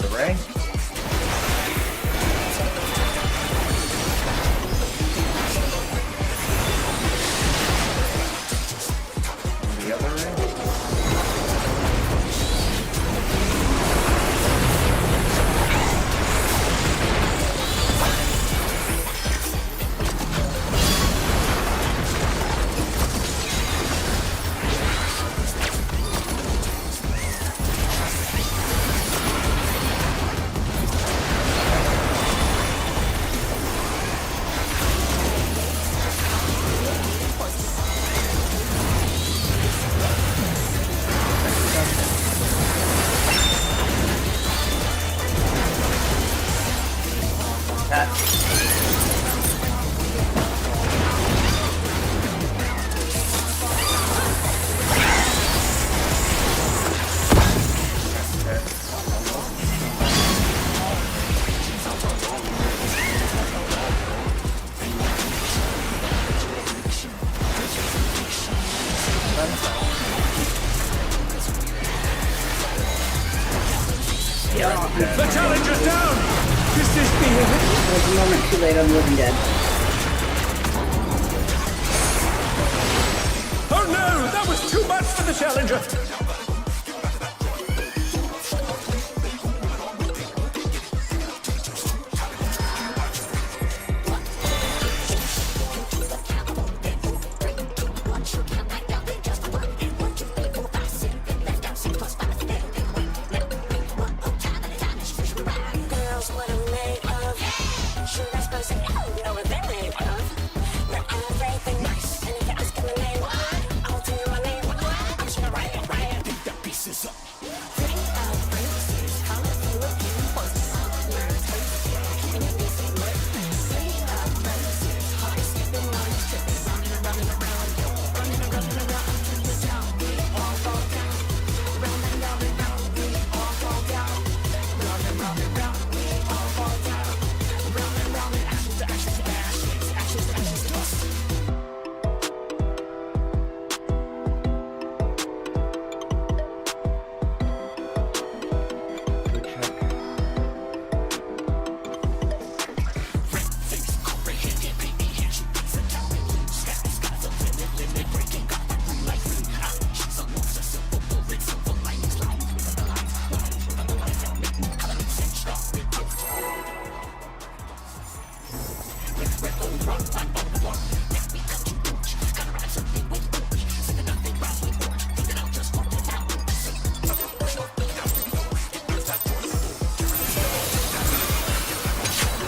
The ray. The other ray. that. The challenger's down! This is the end! It was a moment too late on Living Dead. Oh no! That was too much for the challenger!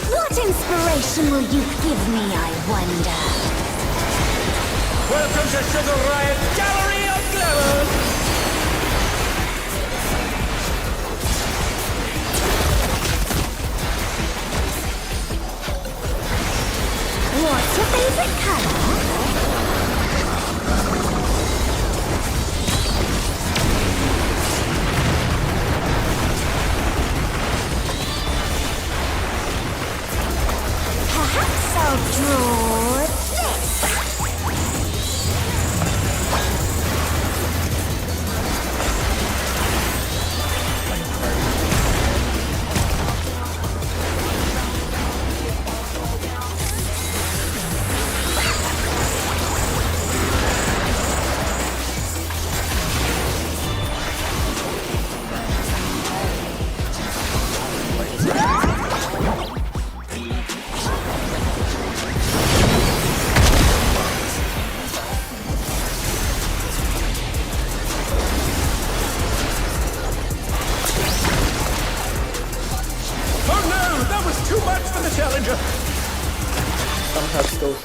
What inspiration will you give me, I wonder? Welcome to Sugar Riot Gallery of Glamour! What's your favorite color? Perhaps I'll draw this. Too much for the challenger! Sometimes those.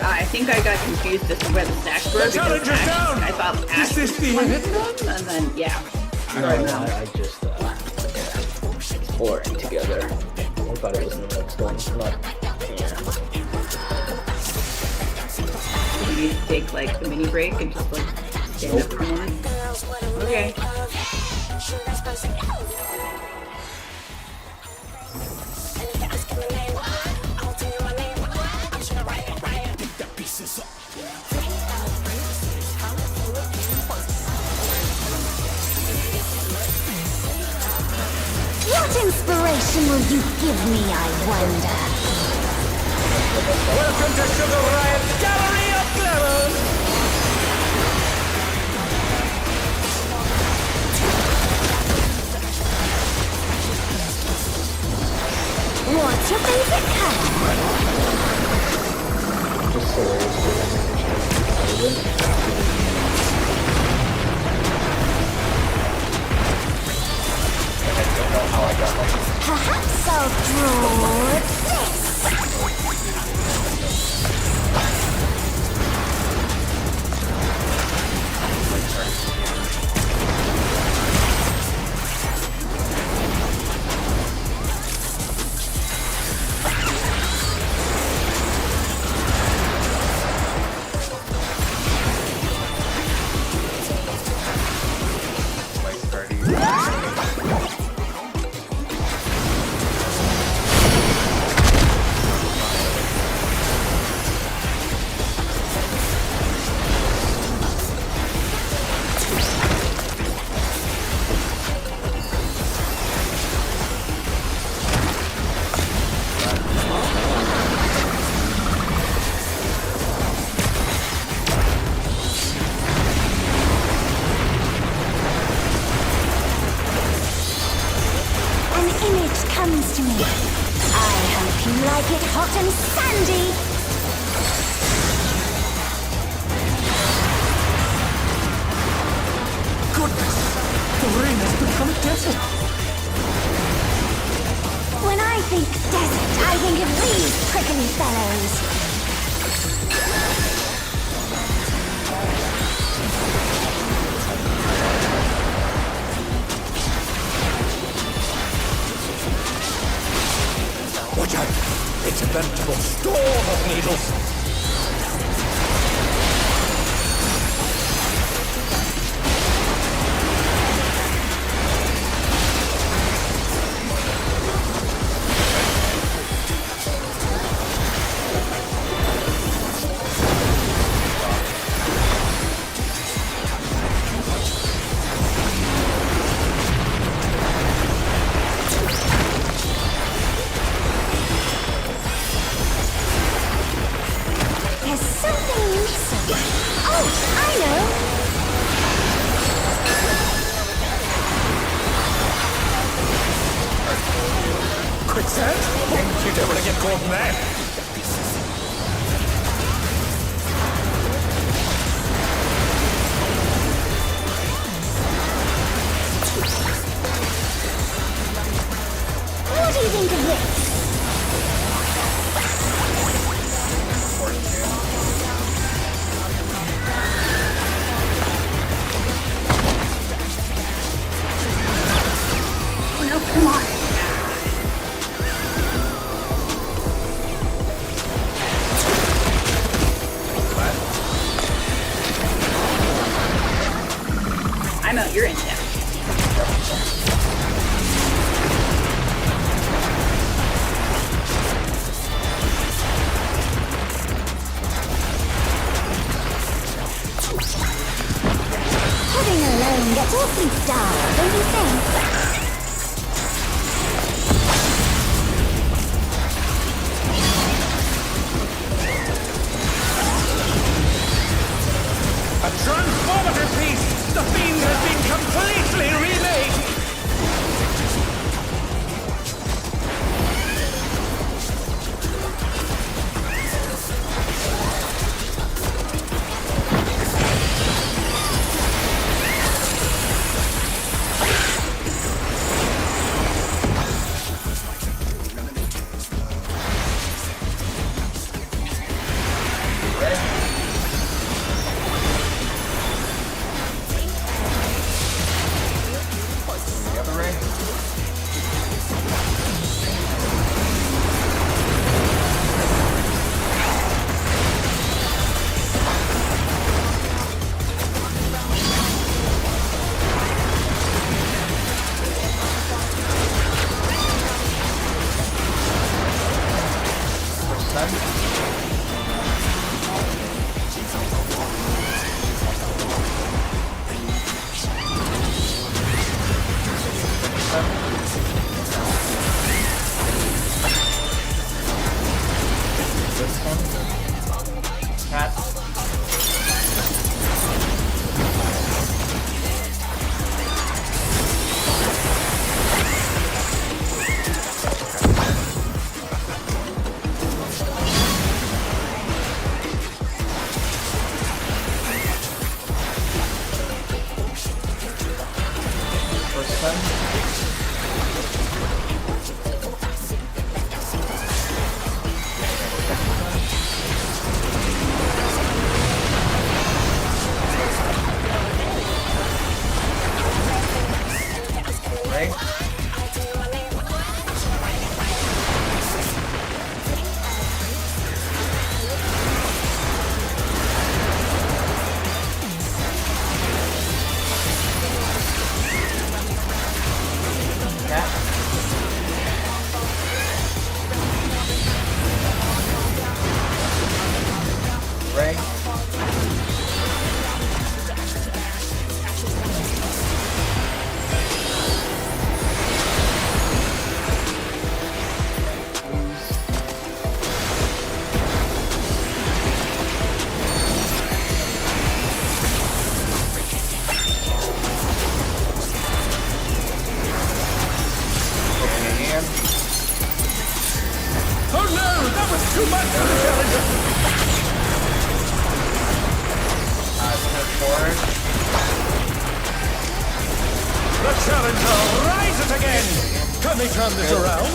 I think I got confused as to where the stacks were The challenger's down! I thought This is the wanted them, and then yeah. I just exploring together. I thought it was the next one, not. Yeah. You take like a mini break and just like stand up for a moment. Okay. What inspiration will you give me, I wonder? Welcome to Sugar Riot Gallery of Glamour! What's your favorite color? Just so Perhaps I'll draw this. comes to me. I hope you like it hot and sandy. Goodness! The rain has become a desert! When I think desert, I think of these prickly fellows. Watch out! It's a veritable storm of needles! There's something missing. Oh, I know. Quicksand? You don't want to get caught in that! What do you think of this? Oh no, come on. I'm out, you're in now. Pudding alone gets awfully dull, don't you think? A transformative piece! The fiend has been completely remade! The other ray. Cat. First time. Ray. Cat. Ray. The challenger rises again! Can they turn this around?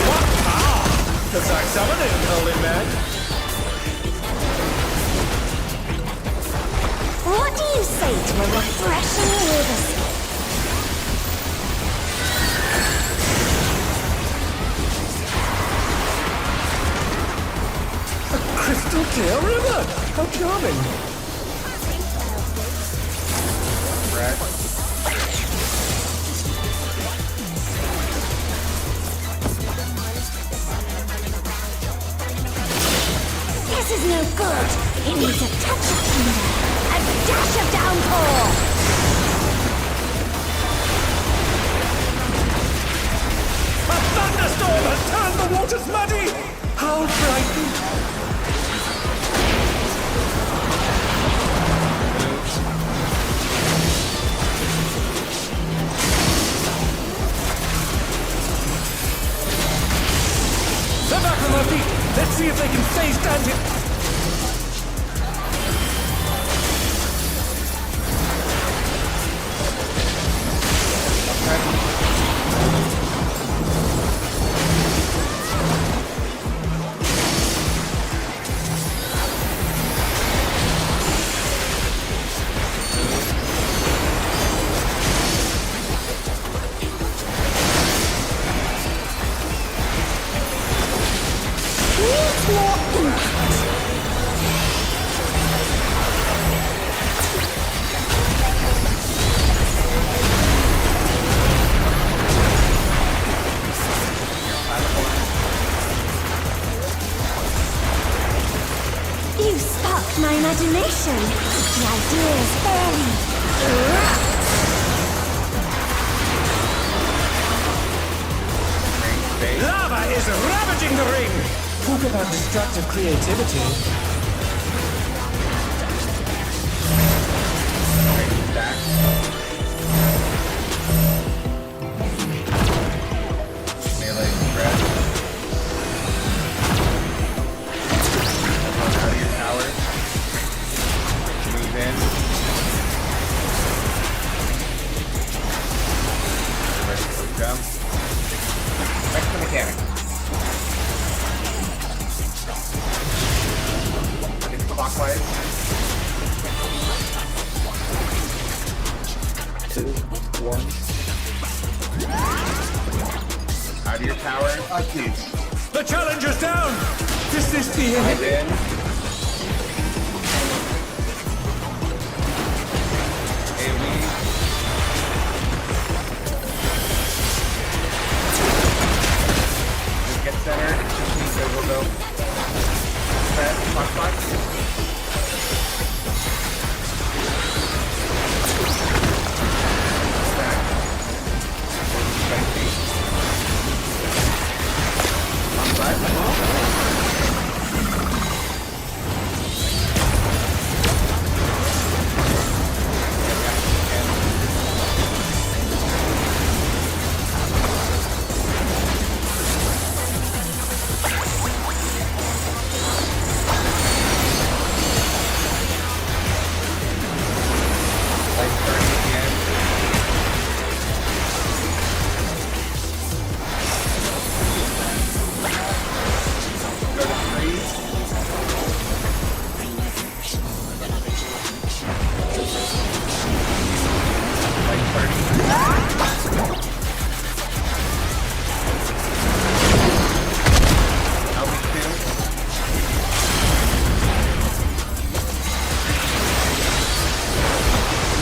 What power! Does I summon it, holy man? What do you say to a refreshing river skip? Crystal clear river! How charming! Brad. This is no good. It needs a touch of thunder, a dash of downpour. A thunderstorm has turned the waters muddy! How frightening! They're back on their feet! Let's see if they can stay standing! Needs more impact. You sparked my imagination. The idea is fairly. Lava is ravaging the ring! Talk about destructive creativity. Melee, Brad. Out of your tower. Move in. Ready for the jump. Back to the mechanic. It's clockwise. 2, 1. Out of your tower. Please. The challenger's down! Is this the Dive end? in. AoE. Just get centered. It's just me, so we'll go. Press, clock. Back. 20 feet. On side.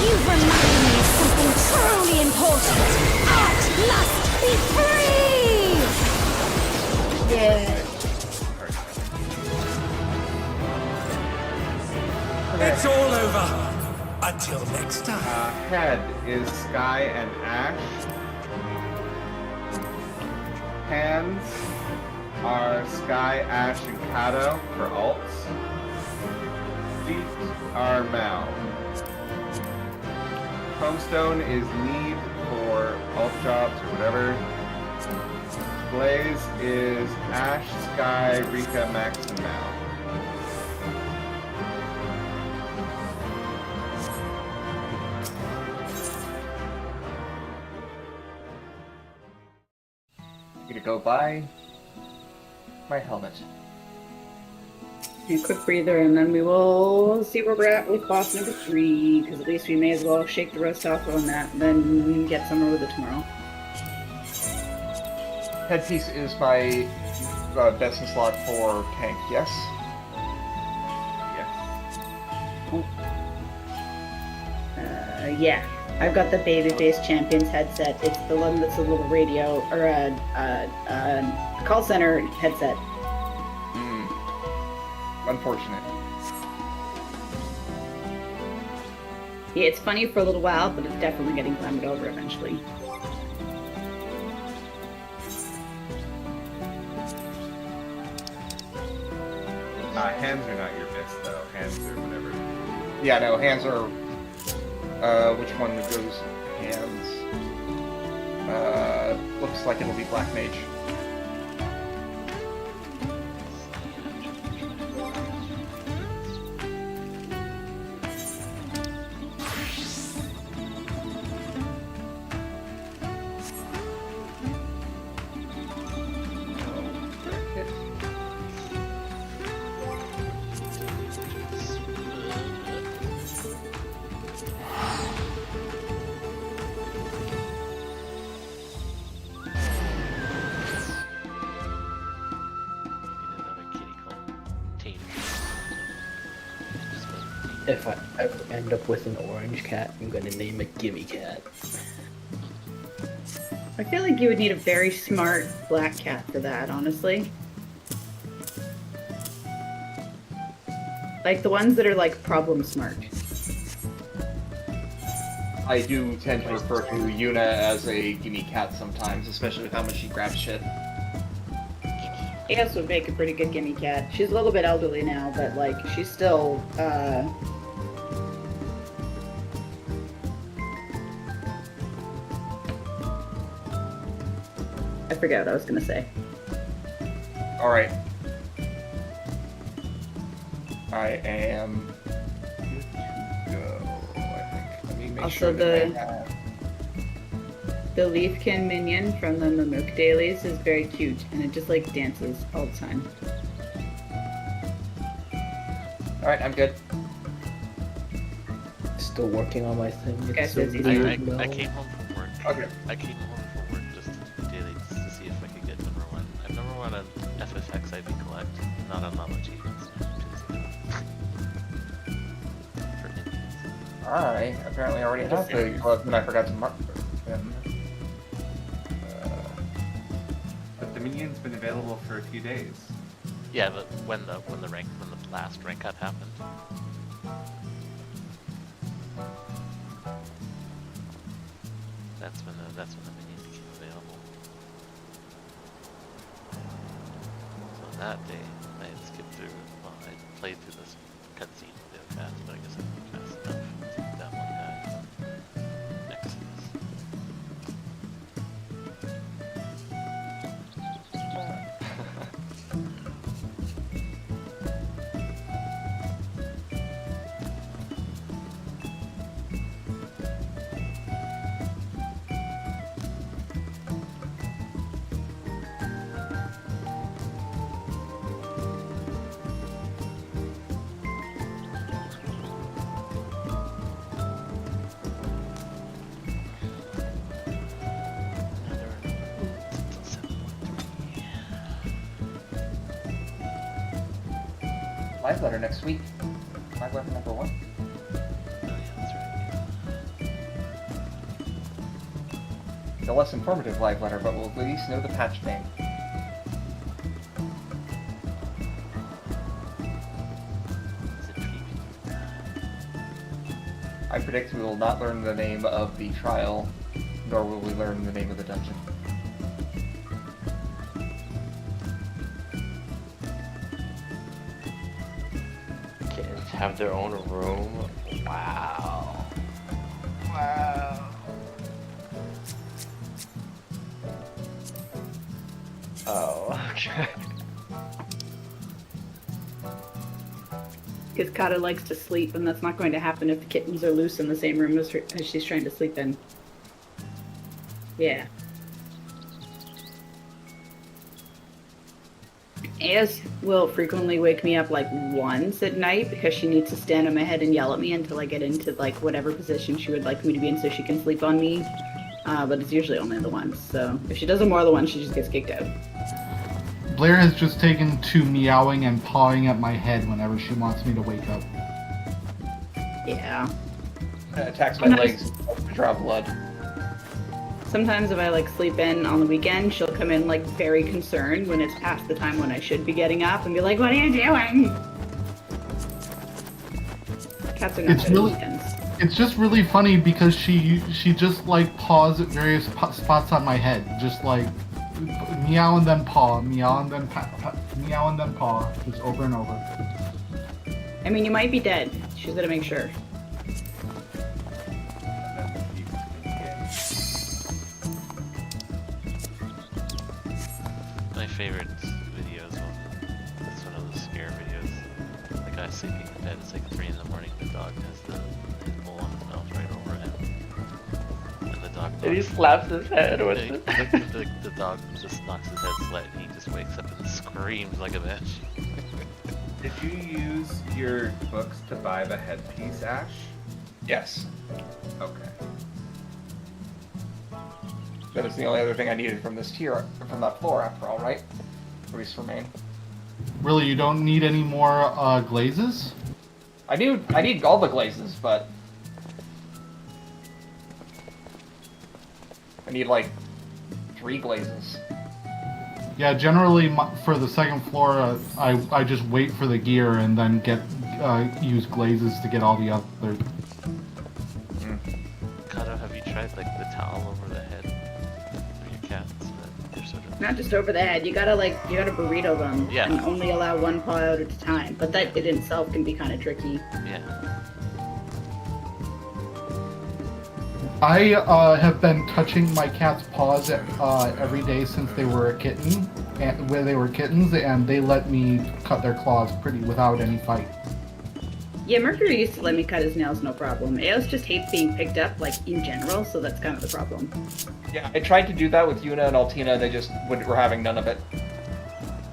You've reminded me of something truly important. Art must be free! Yeah. It's all over! Until next time. Head is Sky and Ash. Hands are Sky, Ash, and Kato for alts. Feet are Mal. Homestone is Need for whatever. Blaze is Ash, Sky, Rika, Max, and Mal. I'm gonna go buy my helmet. A quick breather, and then we will see where we're at with boss number 3, because at least we may as well shake the rust off on that, and then get somewhere with it tomorrow. Headpiece is my best in slot for tank, yes? Yes. Yeah. I've got the Babyface Champions headset. It's the one that's a little radio, or a call center headset. Unfortunate. Yeah, it's funny for a little while, but it's definitely getting clambered over eventually. Hands are not your best though. Hands are whatever. Yeah, no, hands are... which one goes hands? Looks like it'll be Black Mage. If I ever end up with an orange cat, I'm gonna name it Gimme Cat. I feel like you would need a very smart black cat for that, honestly. Like the ones that are like problem smart. I do tend to refer to Yuna as a gimme cat sometimes, especially with how much she grabs shit. Eos would make a pretty good gimme cat. She's a little bit elderly now, but like she's still I forget what I was gonna say. Alright. I am good to go, I think. Let me make Also, sure that I have... The Leafkin minion from the Mamook dailies is very cute, and it just like dances all the time. Alright, I'm good. Still working on my thing. Okay, It's so a it's I, weird I, I mode. came home from work. Okay. I came home from work just to do dailies to see if I could get number 1. I'm number 1 on FFXIV Collect, not on Mama Achievements. For Indians. I apparently already have the glove, and I forgot to mark them. But the minion's been available for a few days. Yeah, but when the last rank cut happened. That's when the minion became available. So that day, I had skipped through. Well, I played through this cutscene with the other cats, but I guess I moved fast enough to take that one guy. Next. Live letter next week. Live letter number 1. Oh yeah, that's right. The less informative live letter, but we'll at least know the patch name. It's intriguing. I predict we will not learn the name of the trial, nor will we learn the name of the dungeon. Kids have their own room. Wow. Wow. Oh, okay. Because Kata likes to sleep, and that's not going to happen if the kittens are loose in the same room as she's trying to sleep in. Yeah. As will frequently wake me up like once at night because she needs to stand on my head and yell at me until I get into like whatever position she would like me to be in so she can sleep on me. But it's usually only the once, so if she does it more than once, she just gets kicked out. Blair has just taken to meowing and pawing at my head whenever she wants me to wake up. Yeah. Attacks my legs to draw blood. Sometimes if I like sleep in on the weekend, she'll come in like very concerned when it's past the time when I should be getting up and be like, "What are you doing?" Cats are not good at weekends. It's just really funny because she just like paws at various spots on my head, just like meow and then paw, meow and then meow and then paw, just over and over. I mean, you might be dead. She's gonna make sure. My favorite video is it's one of those scare videos. The guy sleeping in bed, it's like 3 in the morning, the dog has the mole on his mouth right over him. And the dog And he slaps his head with the, it. the dog just knocks his head flat and he just wakes up and screams like a bitch. Did you use your books to buy the headpiece, Ash? Yes. Okay. That is the only other thing I needed from this tier, from that floor, after all, right? At least for me. Really, you don't need any more glazes? I need all the glazes, but I need like 3 glazes. Yeah, generally for the second floor, I just wait for the gear and then use glazes to get all the others. Kato, have you tried like the towel over the head for your cats? They're sort of... Not just over the head. You gotta burrito them Yeah. and only allow one paw out at a time. But that in itself can be kind of tricky. Yeah. I have been touching my cat's paws every day since they were a kitten, when they were kittens, and they let me cut their claws without any fight. Yeah, Mercury used to let me cut his nails, no problem. Eos just hates being picked up, like, in general, so that's kind of the problem. Yeah, I tried to do that with Yuna and Altina, they just were having none of it.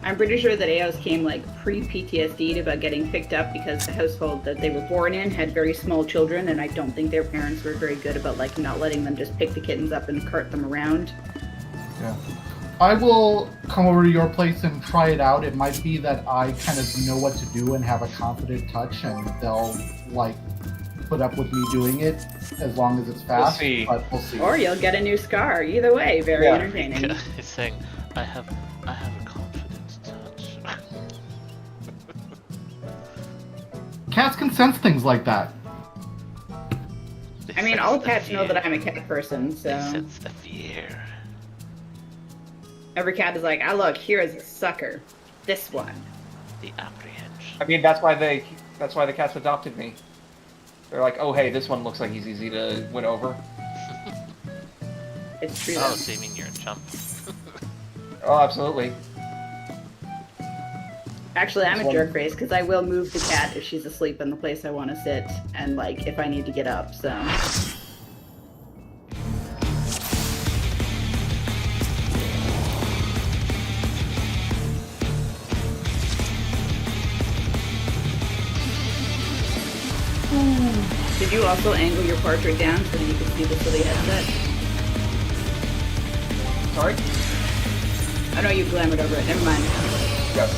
I'm pretty sure that Eos came, like, pre-PTSD'd about getting picked up because the household that they were born in had very small children, and I don't think their parents were very good about, like, not letting them just pick the kittens up and cart them around. Yeah. I will come over to your place and try it out. It might be that I kind of know what to do and have a confident touch, and they'll, like, put up with me doing it as long as it's fast. We'll see. But we'll see. Or you'll get a new scar. Either way, very entertaining. He's saying, I have a confident touch. Cats can sense things like that. I mean, all cats know that I'm a cat person, so... They sense the fear. Every cat is like, look, here is a sucker. This one. The apprehension. I mean, that's why the cats adopted me. They're like, oh hey, this one looks like he's easy to win over. It's true. Oh, though. so you mean you're a chump? Oh, absolutely. Actually, I'm This a one- jerk face because I will move the cat if she's asleep in the place I want to sit, and like if I need to get up. So. Did you also angle your portrait down so that you could see the silly headset? Sorry? Oh no, you glamoured over it. Never mind. Yes.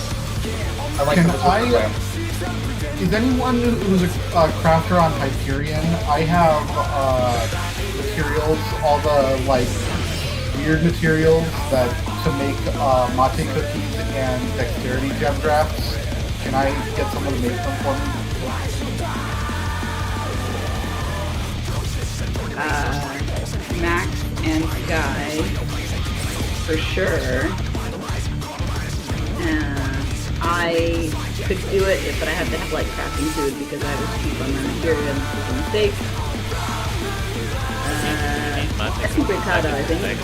I like Can the program. Is anyone who's a crafter on Hyperion? I have materials, all the like weird materials that to make mate cookies and dexterity gem drafts. Can I get someone to make them for me? Max and Sky, for sure. I could do it, but I have to have like crafting food because I was cheap on my material, which was a mistake. I think Ricardo, I think.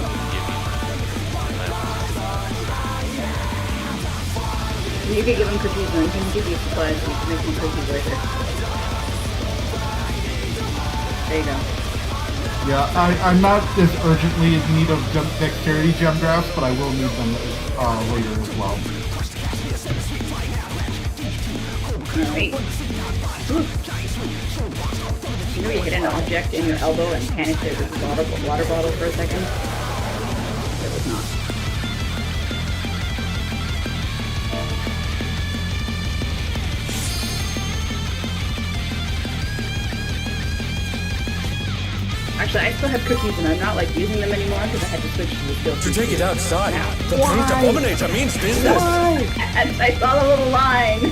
You could give him cookies and he can give you supplies so you can make him cookies later. There you go. Yeah, I'm not as urgently in need of dexterity gem drafts, but I will need them later as well. Alright. You know you hit an object in your elbow and panicked it with a water bottle for a second? It was not. Actually, I still have cookies and I'm not like using them anymore because I had to switch to the skill. To take it outside, the Why? brute abominator means business. I saw the little line.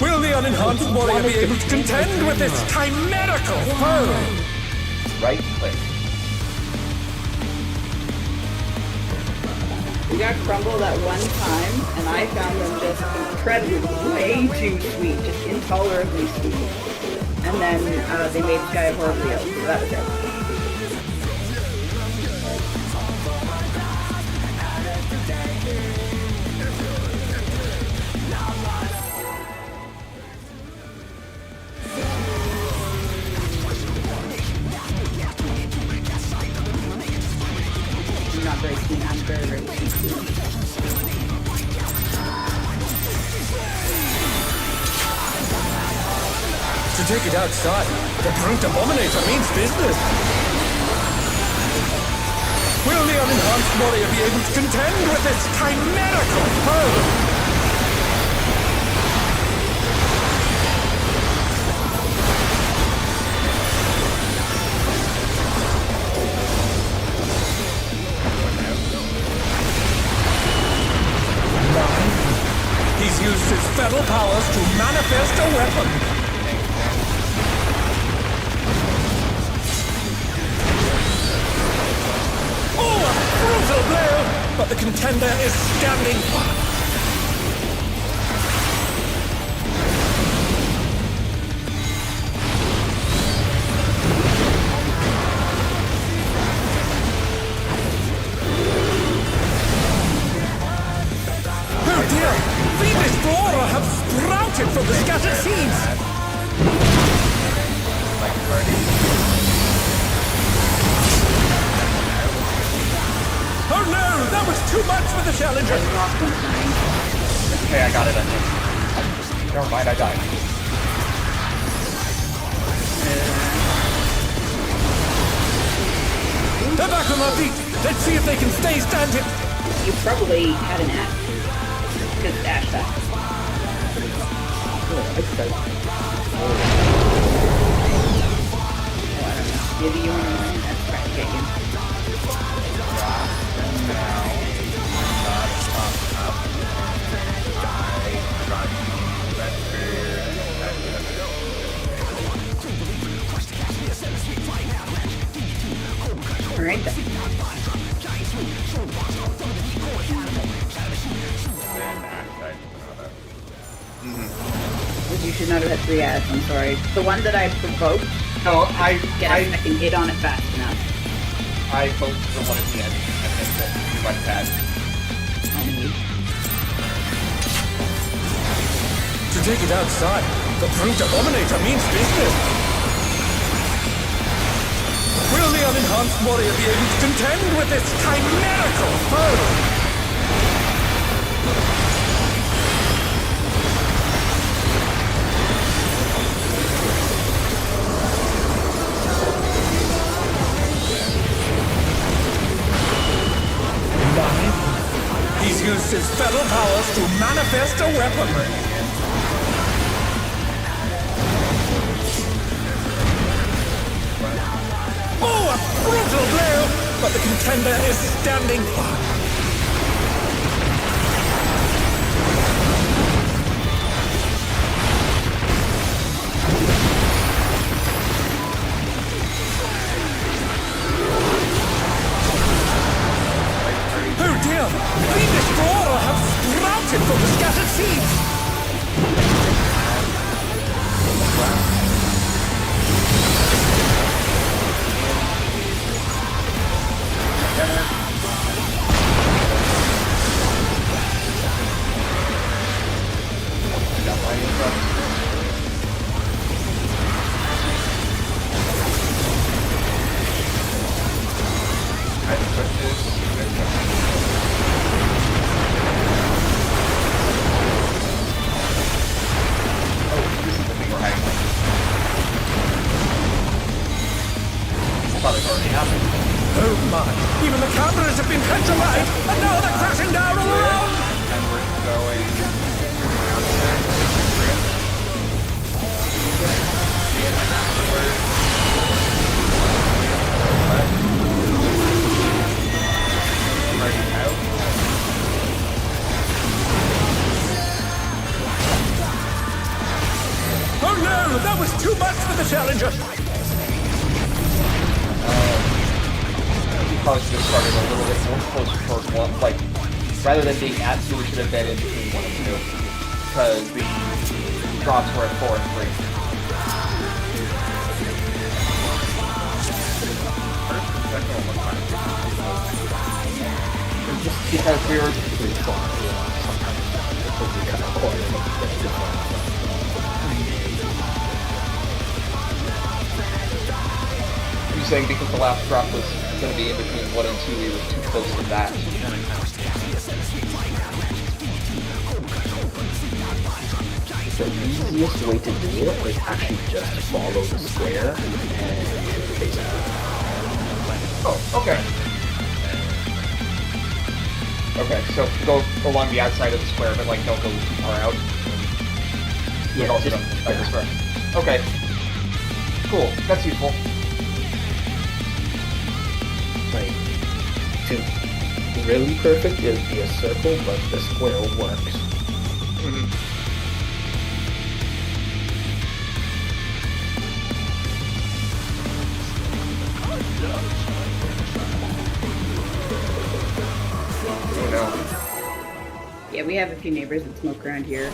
Will the unenhanced warrior be able to contend with this chimerical foe? Right click. We got crumble that one time, and I found them just incredibly, way too sweet, just intolerably sweet. And then they made Sky horribly ill, so that was it. I'm not very keen. I'm very, very keen. To take it outside, the brute abominator means business. Will the unenhanced warrior be able to contend with this chimerical foe? He's used his feral powers to manifest a weapon. Oh, a brutal blow! But the contender is standing fast. Oh dear! Fiendish flora have sprouted from the scattered seeds! Oh no! That was too much for the challenger! Okay, I got it, I think. Never mind, I died. They're back on their feet! Let's see if they can stay standing! You probably had an axe. Because dash that. Oh, I don't know. Maybe you want to learn that to try to get you. Alright then. You should not have had 3 ads, I'm sorry. The one that I provoked, No, get a second hit on it fast enough. I voted for the one at the end. I think that you might have had. To take it outside, the brute abominator means business. Will the unenhanced warrior be able to contend with this chimerical foe? He's used his feral powers to manifest a weapon. Oh, a brutal blow! But the contender is standing fast. Oh dear! Fiendish flora have sprouted from the scattered seeds! cameras have been petrified, and now they're crashing down all around! And we're going... Already out. Oh no, that was too much for the Challenger! We probably should have started a little bit more closer towards one, like, rather than being at 2, we should have been in between 1 and 2. Because the drops were at 4 and 3. First and second one was fine. Just because we were... Pretty far, sometimes because we kind of hard. You're saying because the last drop was going to be in between 1 and 2, we were too close to that. The easiest way to do it is actually just follow the square and basically. Oh, okay. Okay, so go along the outside of the square, but like don't go too far out. Yeah, Also just, don't inside the square. Okay. Cool. That's useful. like, to really perfect, it would be a circle, but the square works. Mm-hmm. Oh no. Yeah, we have a few neighbors that smoke around here.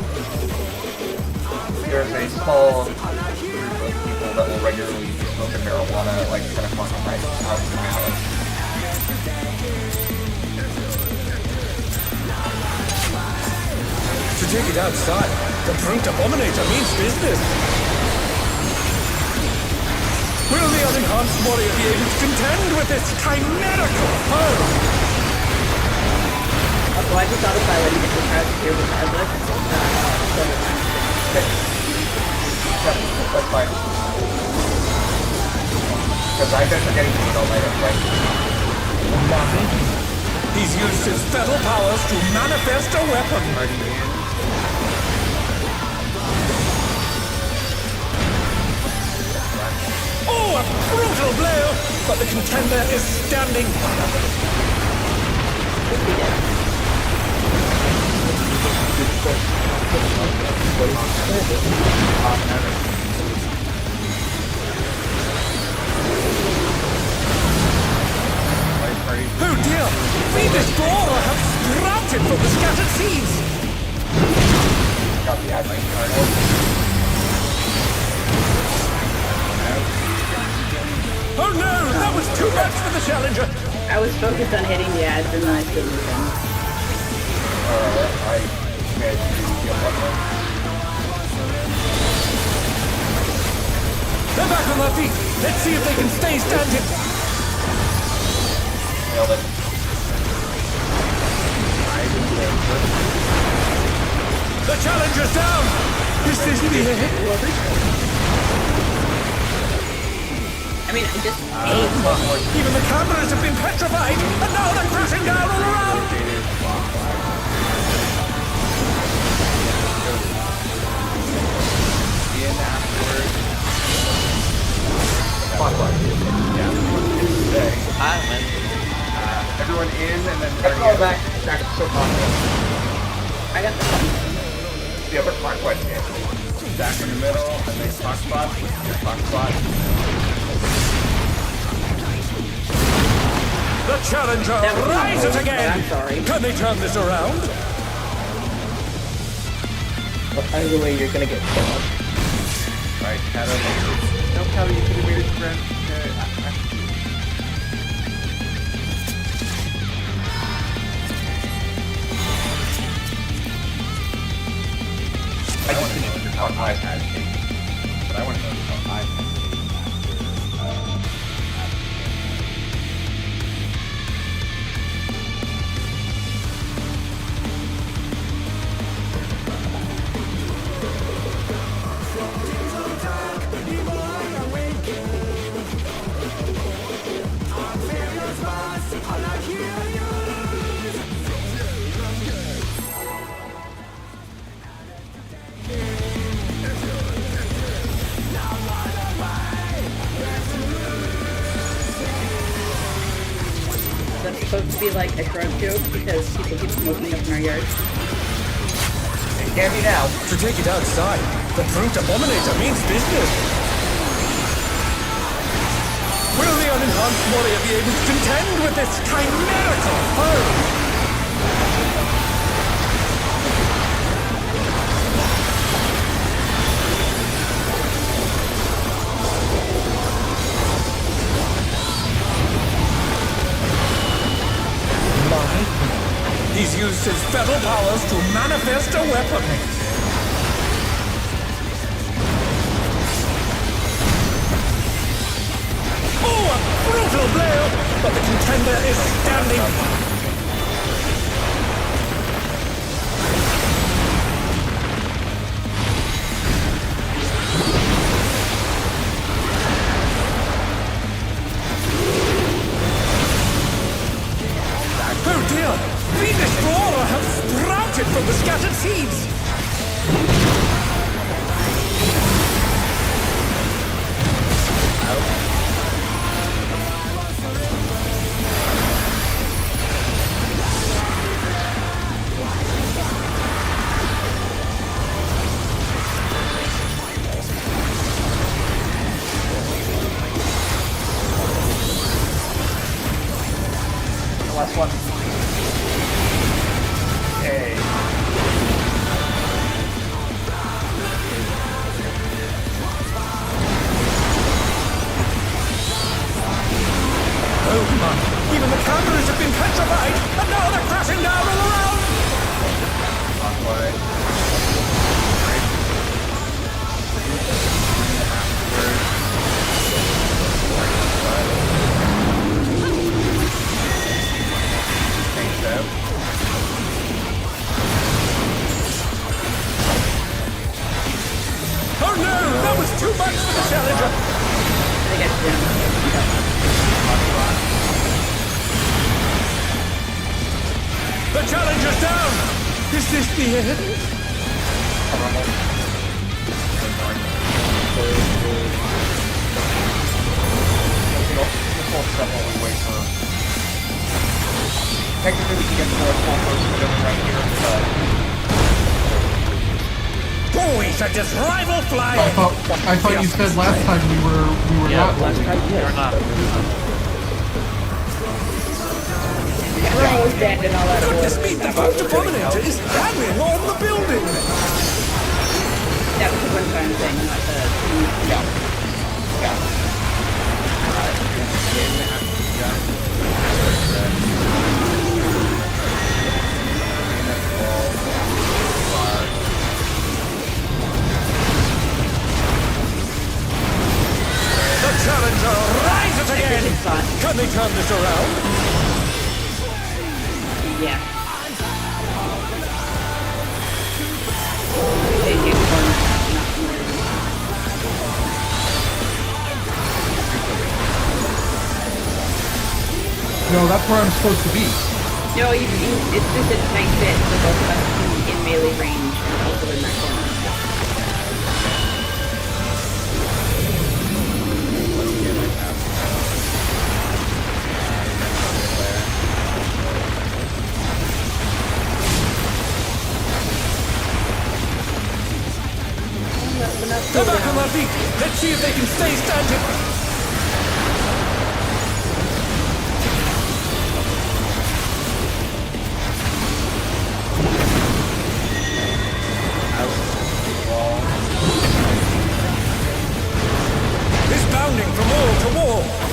There's a small group of people that will regularly be smoking marijuana at like 10 o'clock at night out in the valley. To take it outside, the brute abominator means business. Will the unenhanced warrior be able to contend with this chimerical foe? Well, I just thought if I let him get the crowd here regardless. Yep, that's fine. Because I've been forgetting to eat all night anyway. He's used his fetal powers to manifest a weapon. Oh, a brutal blow! But the contender is standing. Oh dear! We Destroyer have sprouted from the scattered seeds! Got the admin card. Oh no! That was too much for the Challenger! I was focused on hitting the ads and then I still moved them. I managed to get one more. They're back on their feet! Let's see if they can stay standing! Nailed it. The Challenger's down! Is this the end? I mean, I just Even the cameras have been petrified, and now they're crashing down all around! In afterwards. Hi, man. Everyone in and then Let's go back to so possible. I got the The other clockwise game. back in the middle, and then clock spot, clock spot. The Challenger rises again! I'm sorry. Can they turn this around? But either way, you're gonna get killed. Right, Shadow. No, Kelly, you could have made it friend. I just didn't know how I had taken, but I want to know how I had taken. be like a drug joke because people keep smoking up in our yard. It can't be now. To take it outside, the brute abominator means business. Will the unenhanced warrior be able to contend with this chimerical foe? He's used his feral powers to manifest a weapon. Oh, a brutal blow! But the contender is standing. Oh dear! Venus Flora have sprouted from the scattered seeds! The last one. Hey. Oh my! Even the cameras have been petrified, and now they're crashing down all around! Oh no! That was too much for the challenger! I guess The challenger's down! Is this the end? Technically, we can get the more full person right here. Boys are just rival flying! I thought you said last time we were not. last time, You're not. Everyone was dead and all that. Goodness me, the brute abominator is hanging on the building! That was a one-time thing, not the... The challenger rises again! Can they turn this around? Yeah. They do one, not more. No, that's where I'm supposed to be. No, it's just a tight fit for both of us to be in melee range and also in that corner. They're back on their feet! Let's see if they can stay standing! He's bounding from wall to wall!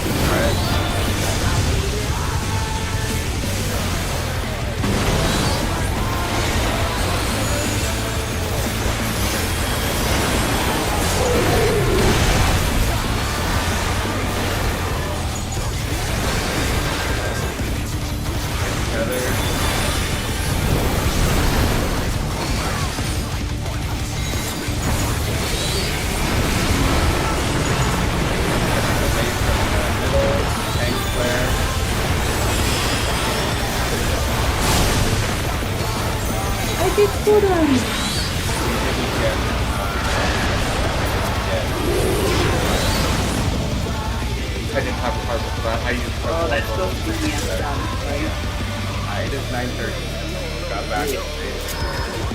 I didn't have a particle for that. I used Oh, that's supposed to be the answer, right? 9:30. Got back.